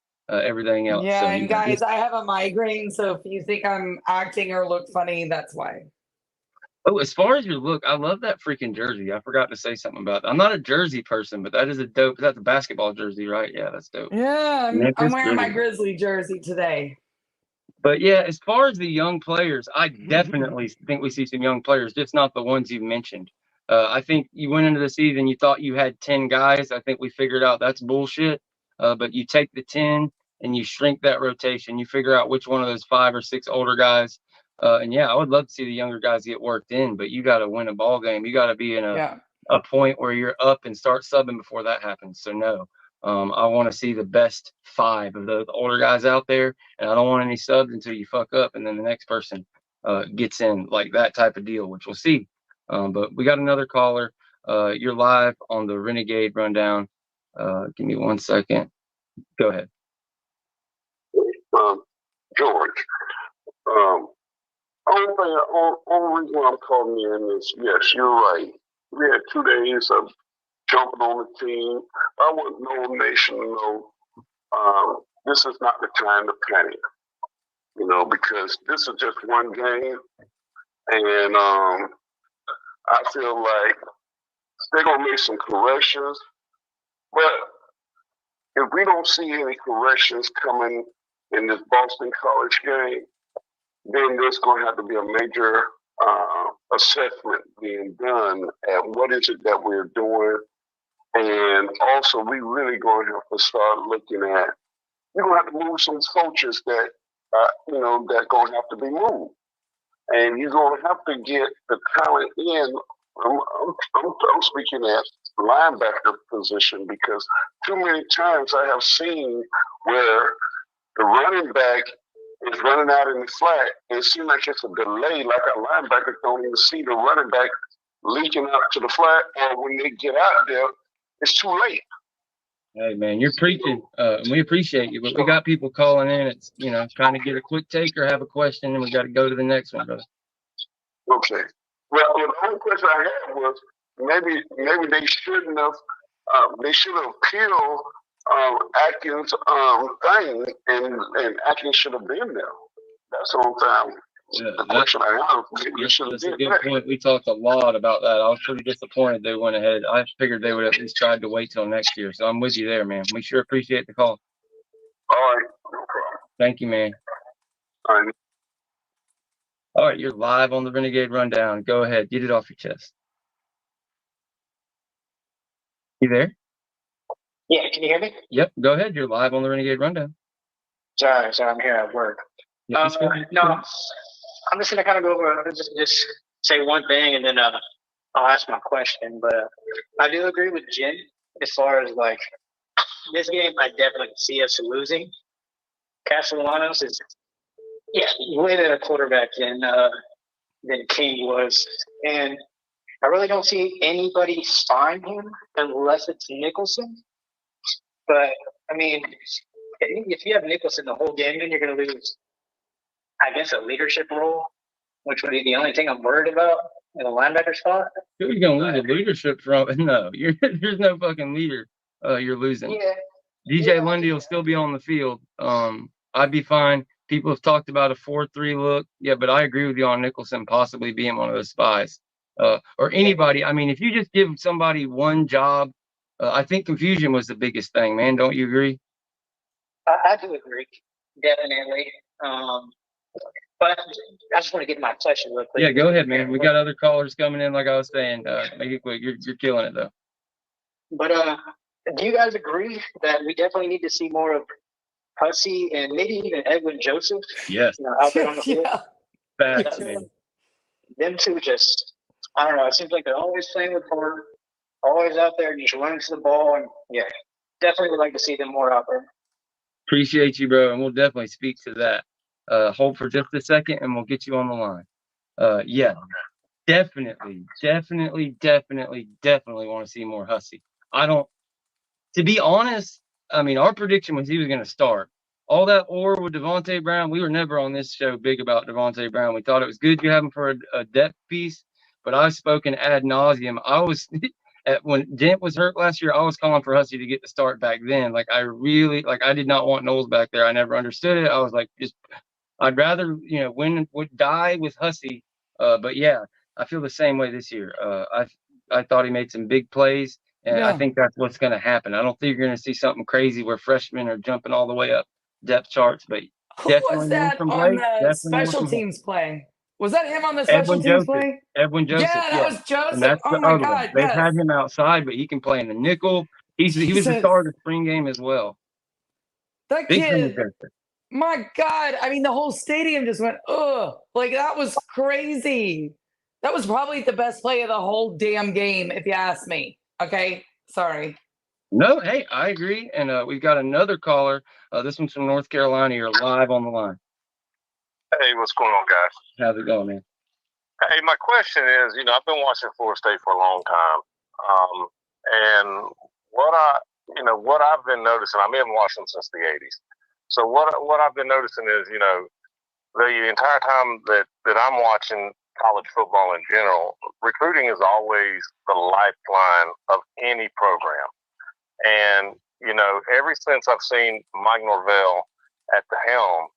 everything else. Yeah, So, and guys, I have a migraine, so if you think I'm acting or look funny, that's why. Oh, as far as your look, I love that freaking jersey. I forgot to say something about that. I'm not a jersey person, but that is a dope. That's a basketball jersey, right? Yeah, that's dope. Yeah, I'm Memphis wearing my Grizzlies. Grizzly jersey today. But yeah, as far as the young players, I definitely think we see some young players, just not the ones you mentioned. I think you went into the season, you thought you had 10 guys. I think we figured out that's bullshit. But you take the 10 and you shrink that rotation. You figure out which one of those 5 or 6 older guys. And yeah, I would love to see the younger guys get worked in, but you got to win a ball game. You got to be in a point where you're up and start subbing before that happens. So no. I want to see the best 5 of the older guys out there, and I don't want any subs until you fuck up and then the next person gets in, like that type of deal, which we'll see. But we got another caller. You're live on the Renegade Rundown. Give me 1 second. Go ahead. George, only reason I'm calling you in is, yes, you're right. We had 2 days of jumping on the team. I want Nole Nation to know this is not the time to panic, because this is just one game. And I feel like they're going to make some corrections. But if we don't see any corrections coming in this Boston College game, then there's going to have to be a major assessment being done at what is it that we're doing. And also, we really going to have to start looking at, you're going to have to move some coaches that, that going to have to be moved. And you're going to have to get the talent in. I'm speaking at linebacker position, because too many times I have seen where the running back is running out in the flat, and it seems like it's a delay, like our linebackers don't even see the running back leaking out to the flat, or when they get out there, it's too late. Hey man, you're preaching. We appreciate you, but we got people calling in. It's trying to get a quick take or have a question, and we got to go to the next one, brother. Okay. Well, the only question I had was maybe they shouldn't have. They should have appealed Atkins' thing, and Atkins should have been there. That's the only time. The question I have. That's a good point. We talked a lot about that. I was pretty disappointed they went ahead. I figured they would at least tried to wait till next year. So I'm with you there, man. We sure appreciate the call. All right, no problem. Thank you, man. All right, you're live on the Renegade Rundown. Go ahead, get it off your chest. You there? Yeah, can you hear me? Yep, go ahead. You're live on the Renegade Rundown. Sorry, I'm here at work. Yeah, no, I'm just gonna kind of go over just say one thing, and then I'll ask my question. But I do agree with Jen as far as like this game. I definitely see us losing. Castellanos is way better quarterback than King was, and I really don't see anybody spying him unless it's Nicholson. But I mean, if you have Nicholson the whole game, then you're going to lose, I guess, a leadership role, which would be the only thing I'm worried about in a linebacker spot. Who are you going to lose a leadership from? No, there's no fucking leader. You're losing. Yeah. DJ Lundy will still be on the field. I'd be fine. People have talked about a 4-3 look. Yeah, but I agree with you on Nicholson possibly being one of those spies. Or anybody. I mean, if you just give somebody one job, I think confusion was the biggest thing, man. Don't you agree? I do agree, definitely. But I just want to get my question real quick. Yeah, go ahead, man. We got other callers coming in, like I was saying. Make it quick. You're killing it, though. But do you guys agree that we definitely need to see more of Hussey and maybe even Edwin Joseph. Yes. Out there on the field. Yeah. Facts, man. Them two just, I don't know. It seems like they're always playing with heart, always out there just running to the ball, and definitely would like to see them more out there. Appreciate you, bro, and we'll definitely speak to that. Hold for just a second, and we'll get you on the line. Yeah, definitely want to see more Hussey. To be honest, I mean, our prediction was he was going to start. All that war with Devontae Brown, we were never on this show big about Devontae Brown. We thought it was good you have him for a depth piece, but I've spoken ad nauseum. I was when Dent was hurt last year, I was calling for Hussey to get the start back then. Like I did not want Noles back there. I never understood it. I was like, I'd rather would die with Hussey. But yeah, I feel the same way this year. I thought he made some big plays, and I think that's what's going to happen. I don't think you're going to see something crazy where freshmen are jumping all the way up depth charts. But Who definitely was that from on Blake, the special teams play? Was that him on the special Edwin teams Joseph. play? Edwin Joseph. Yeah, that was Joseph. And that's Oh the my other one. God, They've yes. had him outside, but he can play in the nickel. He was the star of the spring game as well. That Big kid, Joseph. my God. I mean, the whole stadium just went, ugh. Like, that was crazy. That was probably the best play of the whole damn game, if you ask me. Okay? Sorry. No, hey, I agree. And we've got another caller. This one's from North Carolina. You're live on the line. Hey, what's going on, guys? How's it going, man? Hey, my question is, I've been watching Florida State for a long time, and what I've been noticing, I've been watching since the '80s. So what I've been noticing is, the entire time that I'm watching college football in general, recruiting is always the lifeline of any program. And ever since I've seen Mike Norvell at the helm,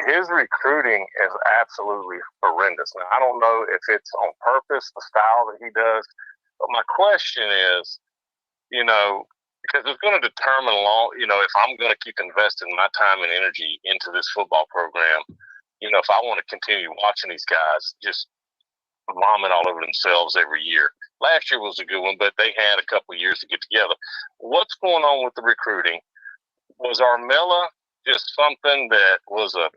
his recruiting is absolutely horrendous. Now, I don't know if it's on purpose, the style that he does, but my question is, because it's going to determine if I'm going to keep investing my time and energy into this football program, if I want to continue watching these guys just vomit all over themselves every year. Last year was a good one, but they had a couple of years to get together. What's going on with the recruiting? Was Armella just something that was a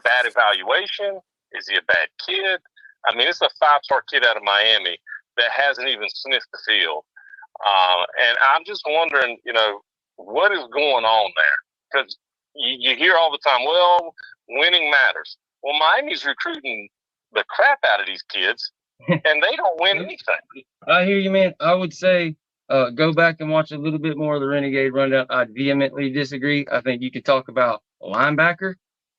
bad evaluation? Is he a bad kid? I mean, it's a 5-star kid out of Miami that hasn't even sniffed the field. And I'm just wondering, what is going on there? Because you hear all the time, well, winning matters. Well, Miami's recruiting the crap out of these kids, and they don't win anything. I hear you, man. I would say go back and watch a little bit more of the Renegade Rundown. I vehemently disagree. I think you could talk about linebacker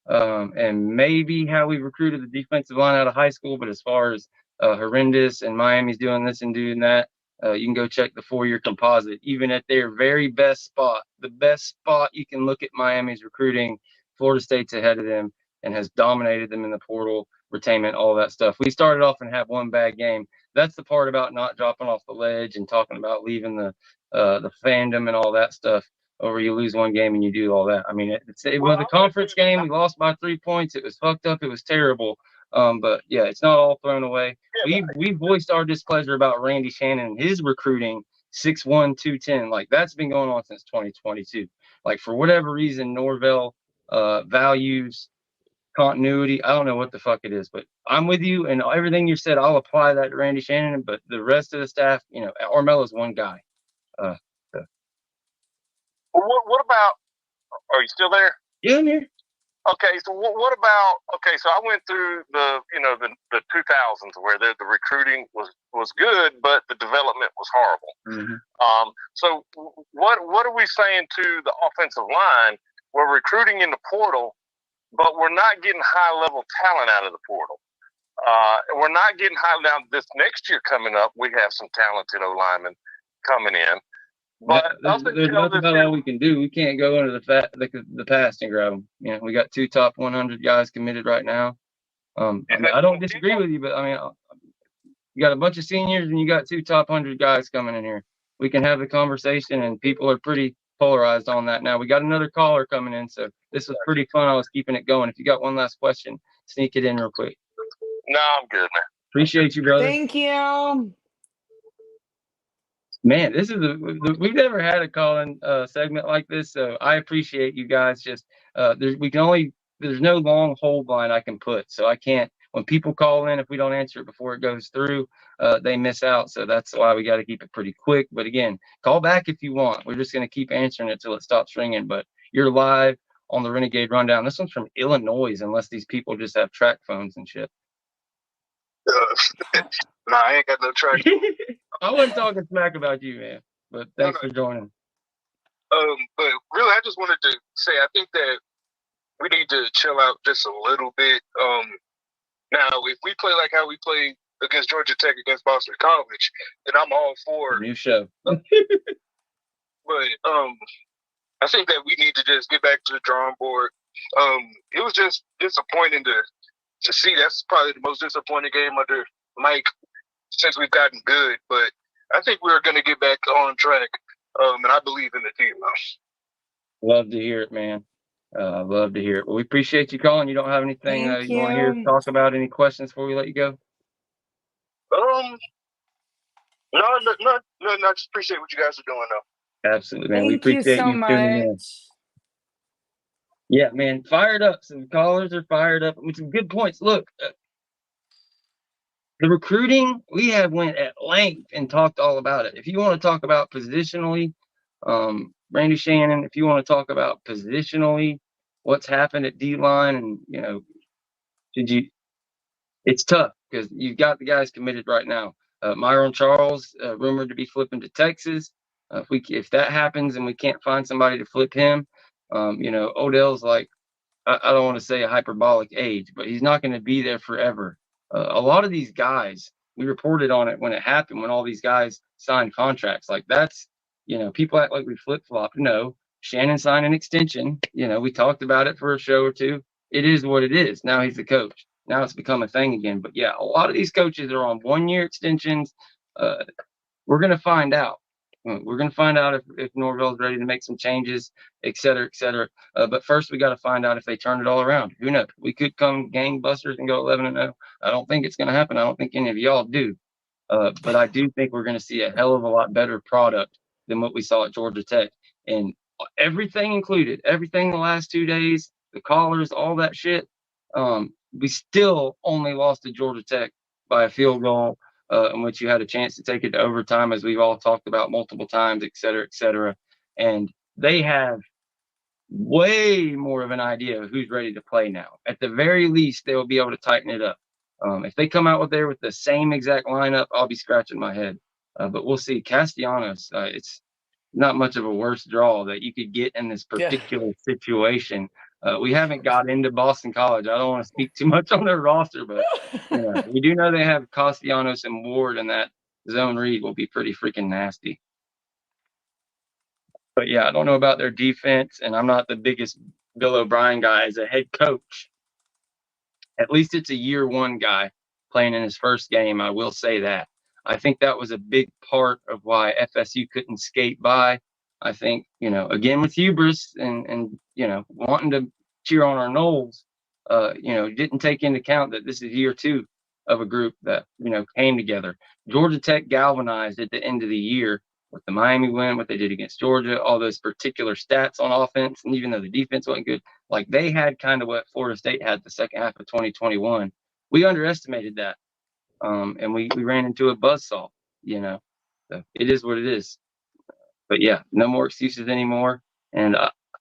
and maybe how we recruited the defensive line out of high school. But as far as horrendous and Miami's doing this and doing that, you can go check the 4-year composite. Even at their very best spot, the best spot you can look at Miami's recruiting, Florida State's ahead of them and has dominated them in the portal, retainment, all that stuff. We started off and had one bad game. That's the part about not dropping off the ledge and talking about leaving the fandom and all that stuff over you lose one game and you do all that. I mean, it was a conference game. We lost by 3 points. It was fucked up. It was terrible. But yeah, it's not all thrown away. We voiced our displeasure about Randy Shannon and his recruiting 6'1", 210. Like that's been going on since 2022. Like for whatever reason, Norvell values continuity. I don't know what the fuck it is, but I'm with you and everything you said. I'll apply that to Randy Shannon, but the rest of the staff, Armella's one guy. What about? Are you still there? Yeah, I'm here. Okay, so what about? Okay, so I went through the 2000s where the recruiting was good, but the development was horrible. Mm-hmm. So what are we saying to the offensive line? We're recruiting in the portal, but we're not getting high level talent out of the portal. We're not getting high. Now this next year coming up, we have some talented O-linemen coming in. But there's nothing about all we can do. We can't go into the past and grab them. We got 2 top 100 guys committed right now. I don't disagree with you, but I mean, you got a bunch of seniors and you got 2 top 100 guys coming in here. We can have the conversation, and people are pretty polarized on that now. We got another caller coming in, so this was pretty fun. I was keeping it going. If you got one last question, sneak it in real quick. No, I'm good, man. Appreciate you, brother. Thank you. Man, this is we've never had a call-in segment like this, so I appreciate you guys. Just there's no long hold line I can put, so I can't. When people call in, if we don't answer it before it goes through, they miss out. So that's why we got to keep it pretty quick. But again, call back if you want. We're just gonna keep answering it till it stops ringing. But you're live on the Renegade Rundown. This one's from Illinois, unless these people just have track phones and shit. Nah, I ain't got no track. I wasn't talking smack about you, man. But thanks for joining. But really, I just wanted to say I think that we need to chill out just a little bit. Now, if we play like how we played against Georgia Tech against Boston College, then I'm all for New show. But I think that we need to just get back to the drawing board. It was just disappointing to see. That's probably the most disappointing game under Mike since we've gotten good. But I think we're going to get back on track, and I believe in the team now. Love to hear it, man. Love to hear it. Well, we appreciate you calling. You don't have anything you want to hear us talk about? Any questions before we let you go? No, I just appreciate what you guys are doing, though. Absolutely, man. Thank we appreciate you so tuning in. much. Yeah, man. Fired up. Some callers are fired up with some good points. Look, the recruiting, we have went at length and talked all about it. If you want to talk about positionally, Randy Shannon, if you want to talk about positionally, what's happened at D-line and, it's tough because you've got the guys committed right now. Myron Charles, rumored to be flipping to Texas. If that happens and we can't find somebody to flip him, Odell's like, I don't want to say a hyperbolic age, but he's not going to be there forever. A lot of these guys, we reported on it when it happened, when all these guys signed contracts. Like that's, people act like we flip-flop. No, Shannon signed an extension. We talked about it for a show or two. It is what it is. Now he's the coach. Now it's become a thing again. But yeah, a lot of these coaches are on 1-year extensions. We're going to find out. We're going to find out if Norvell's ready to make some changes, et cetera, et cetera. But first, we got to find out if they turn it all around. Who knows? We could come gangbusters and go 11-0. I don't think it's going to happen. I don't think any of y'all do. But I do think we're going to see a hell of a lot better product than what we saw at Georgia Tech. And everything included, everything the last 2 days, the callers, all that shit, we still only lost to Georgia Tech by a field goal. In which you had a chance to take it to overtime, as we've all talked about multiple times, et cetera, et cetera. And they have way more of an idea of who's ready to play now. At the very least, they will be able to tighten it up. If they come out with the same exact lineup, I'll be scratching my head. But we'll see. Castellanos, it's not much of a worse draw that you could get in this particular situation. We haven't got into Boston College. I don't want to speak too much on their roster, but we do know they have Castellanos and Ward, and that zone read will be pretty freaking nasty. But yeah, I don't know about their defense, and I'm not the biggest Bill O'Brien guy as a head coach. At least it's a year one guy playing in his first game. I will say that. I think that was a big part of why FSU couldn't skate by. I think, again, with hubris and wanting to cheer on our Noles, didn't take into account that this is year two of a group that, came together. Georgia Tech galvanized at the end of the year with the Miami win, what they did against Georgia, all those particular stats on offense. And even though the defense wasn't good, like they had kind of what Florida State had the second half of 2021. We underestimated that. And we ran into a buzzsaw, so it is what it is. But yeah, no more excuses anymore. And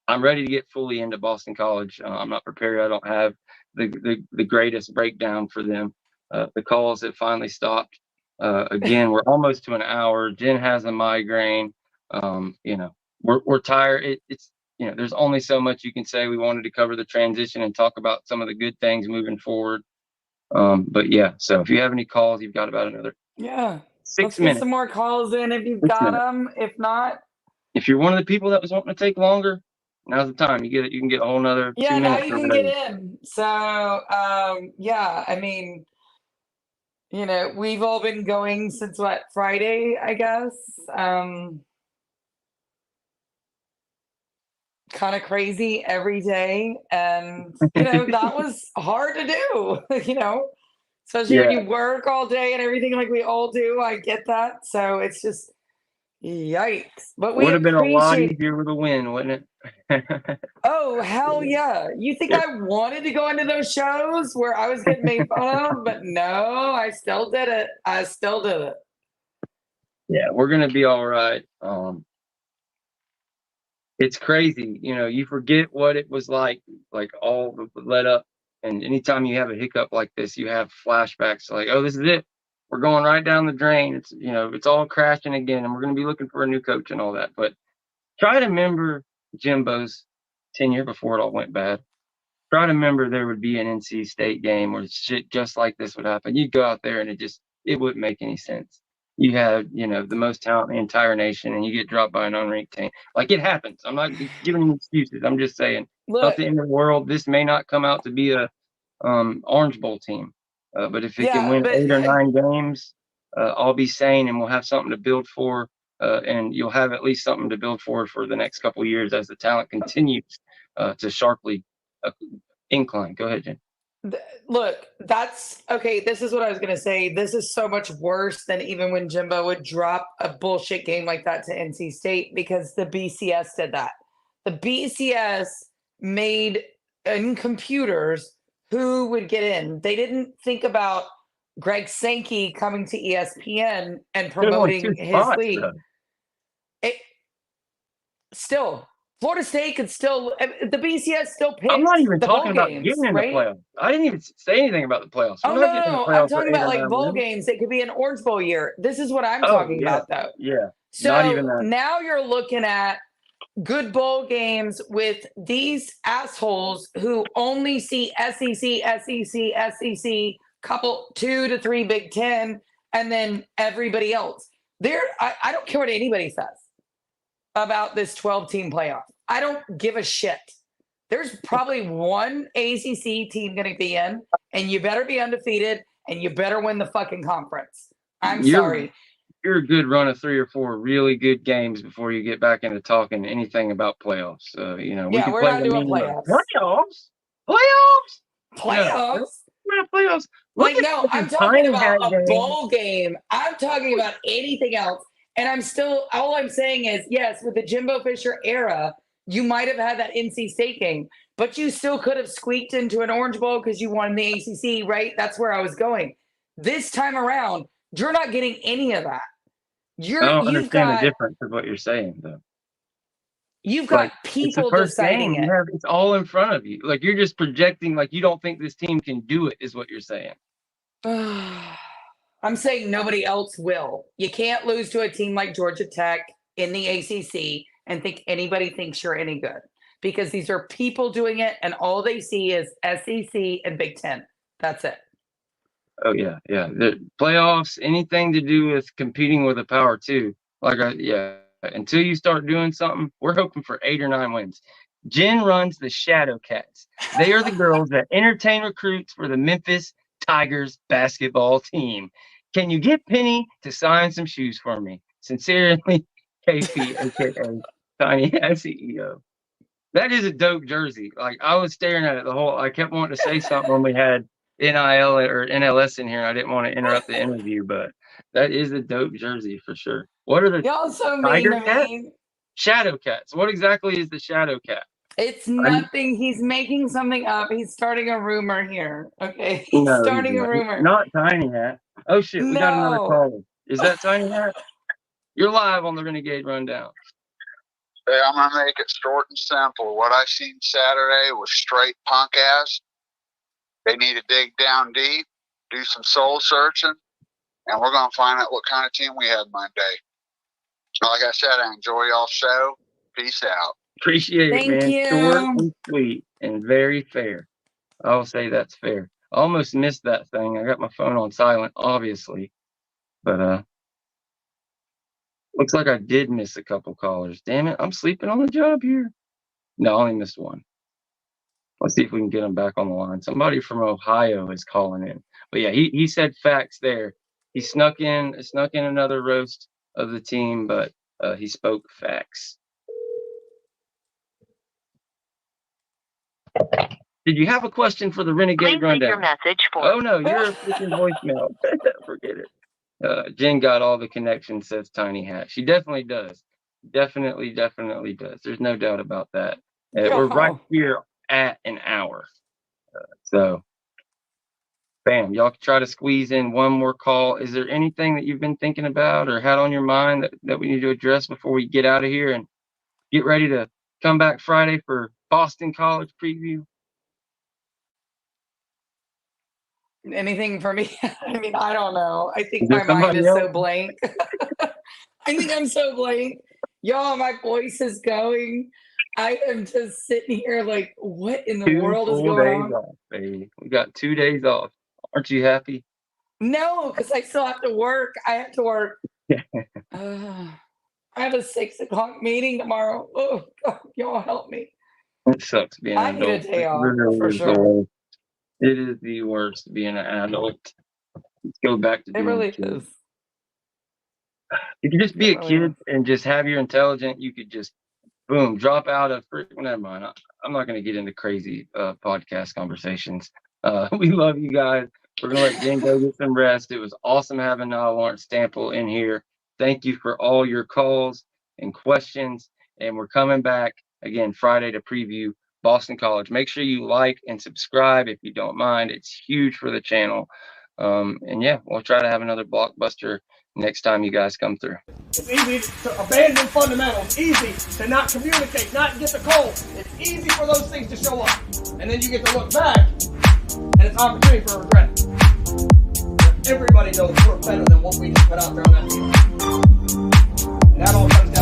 I'm ready to get fully into Boston College. I'm not prepared. I don't have the greatest breakdown for them. The calls have finally stopped. Again, we're almost to an hour. Jen has a migraine. We're tired. It's there's only so much you can say. We wanted to cover the transition and talk about some of the good things moving forward. But yeah, so if you have any calls, you've got about another 6 minutes. Get some more calls in if you've got them. If not, if you're one of the people that was wanting to take longer, now's the time. You can get a whole nother 2 minutes. Now you can get in. So I mean, we've all been going since Friday, I guess. Kind of crazy every day, and that was hard to do. Especially when you work all day and everything like we all do. I get that. So it's just Yikes. But we Would have been a lot appreciate. easier with a win, wouldn't it? Oh, hell yeah. You think I wanted to go into those shows where I was getting made fun of? But no, I still did it. I still did it. Yeah, we're gonna be all right. It's crazy, you forget what it was like all the let up, and anytime you have a hiccup like this, you have flashbacks like, oh, this is it. We're going right down the drain. It's all crashing again, and we're gonna be looking for a new coach and all that. But try to remember Jimbo's tenure before it all went bad. Try to remember there would be an NC State game where shit just like this would happen. You'd go out there and it wouldn't make any sense. You have, the most talent in the entire nation, and you get dropped by an unranked team. Like, it happens. I'm not giving you excuses. I'm just saying, not the end of the world. This may not come out to be a Orange Bowl team, but if it can win 8 or 9 games, I'll be sane, and we'll have something to build for. And you'll have at least something to build for the next couple of years as the talent continues to sharply incline. Go ahead, Jen. Look, that's okay. This is what I was going to say. This is so much worse than even when Jimbo would drop a bullshit game like that to NC State, because the BCS did that. The BCS made in computers who would get in. They didn't think about Greg Sankey coming to ESPN and promoting his league. Still, Florida State could still, the BCS still picks. I'm not even talking about games, getting in right? the playoffs. I didn't even say anything about the playoffs. Oh, no. I'm talking about like bowl games. It could be an Orange Bowl year. This is what I'm talking about, though. Yeah. So not even that. Now you're looking at good bowl games with these assholes who only see SEC, couple 2 to 3 Big Ten, and then everybody else. I don't care what anybody says about this 12-team playoff. I don't give a shit. There's probably one ACC team going to be in, and you better be undefeated, and you better win the fucking conference. I'm sorry. You're a good run of 3 or 4 really good games before you get back into talking anything about playoffs. We can we're play not doing playoffs. Playoffs? Playoffs? Like, no, I'm talking about a bowl game. I'm talking about anything else. And all I'm saying is, yes, with the Jimbo Fisher era, you might have had that NC State game, but you still could have squeaked into an Orange Bowl because you won the ACC, right? That's where I was going. This time around, you're not getting any of that. I don't understand the difference of what you're saying, though. You've got people deciding it. It's all in front of you. Like, you're just projecting, like you don't think this team can do it, is what you're saying. I'm saying nobody else will. You can't lose to a team like Georgia Tech in the ACC and think anybody thinks you're any good, because these are people doing it, and all they see is SEC and Big Ten. That's it. Oh, yeah. The playoffs, anything to do with competing with a power two. Until you start doing something, we're hoping for 8 or 9 wins. Jen runs the Shadow Cats. They are the girls that entertain recruits for the Memphis Tigers basketball team. Can you get Penny to sign some shoes for me? Sincerely, KP, aka Tiny CEO. That is a dope jersey. Like, I was staring at it I kept wanting to say something when we had NIL or NLS in here. I didn't want to interrupt the interview, but that is a dope jersey for sure. What are the y'all so mean to me? Shadow Cats. What exactly is the Shadow Cat? It's nothing. He's making something up. He's starting a rumor here. Okay. He's starting a rumor. Not Tiny Hat. Oh shit, we got another caller. Is that Tiny Hat? You're live on the Renegade Rundown. Hey, I'm gonna make it short and simple. What I seen Saturday was straight punk ass. They need to dig down deep, do some soul searching, and we're gonna find out what kind of team we had Monday. Like I said, I enjoy y'all's show. Peace out. Appreciate it, man. Thank you. Short and sweet and very fair. I'll say that's fair. I almost missed that thing. I got my phone on silent, obviously, but looks like I did miss a couple callers. Damn it, I'm sleeping on the job here. No, I only missed one. Let's see if we can get him back on the line. Somebody from Ohio is calling in. But yeah, he said facts there. He snuck in another roast of the team, but he spoke facts. Did you have a question for the Renegade Rundown? Your message for Oh no, you're a freaking voicemail. Forget it. Jen got all the connections, says Tiny Hat. She definitely does. Definitely does. There's no doubt about that. We're right here at an hour. So, bam, y'all can try to squeeze in one more call. Is there anything that you've been thinking about or had on your mind that we need to address before we get out of here and get ready to come back Friday for Boston College preview? Anything for me? I mean, I don't know. I think Is there my mind is somebody so else? blank. I think I'm so blank. Y'all, my voice is going. I am just sitting here like, what in the 2 world is full going days on? off, baby. We got 2 days off. Aren't you happy? No, because I still have to work. I have to work. I have a 6 o'clock meeting tomorrow. Oh, God, y'all help me. It sucks being I an need a adult. day It off really for is the sure. worst. It is the worst being an adult. Let's go back to It being really a kid. is. You could just be It a really kid is. and just have your intelligence. You could just, boom, drop out of, never mind. I'm not going to get into crazy podcast conversations. We love you guys. We're going to let Jen go get some rest. It was awesome having Nile Lawrence-Stample in here. Thank you for all your calls and questions. And we're coming back again Friday to preview Boston College. Make sure you like and subscribe if you don't mind. It's huge for the channel. And yeah, we'll try to have another blockbuster next time you guys come through. It's easy to abandon fundamentals. Easy to not communicate, not get the call. It's easy for those things to show up. And then you get to look back, and it's opportunity for regret. But everybody knows we're better than what we just put out there on that field. And that all comes down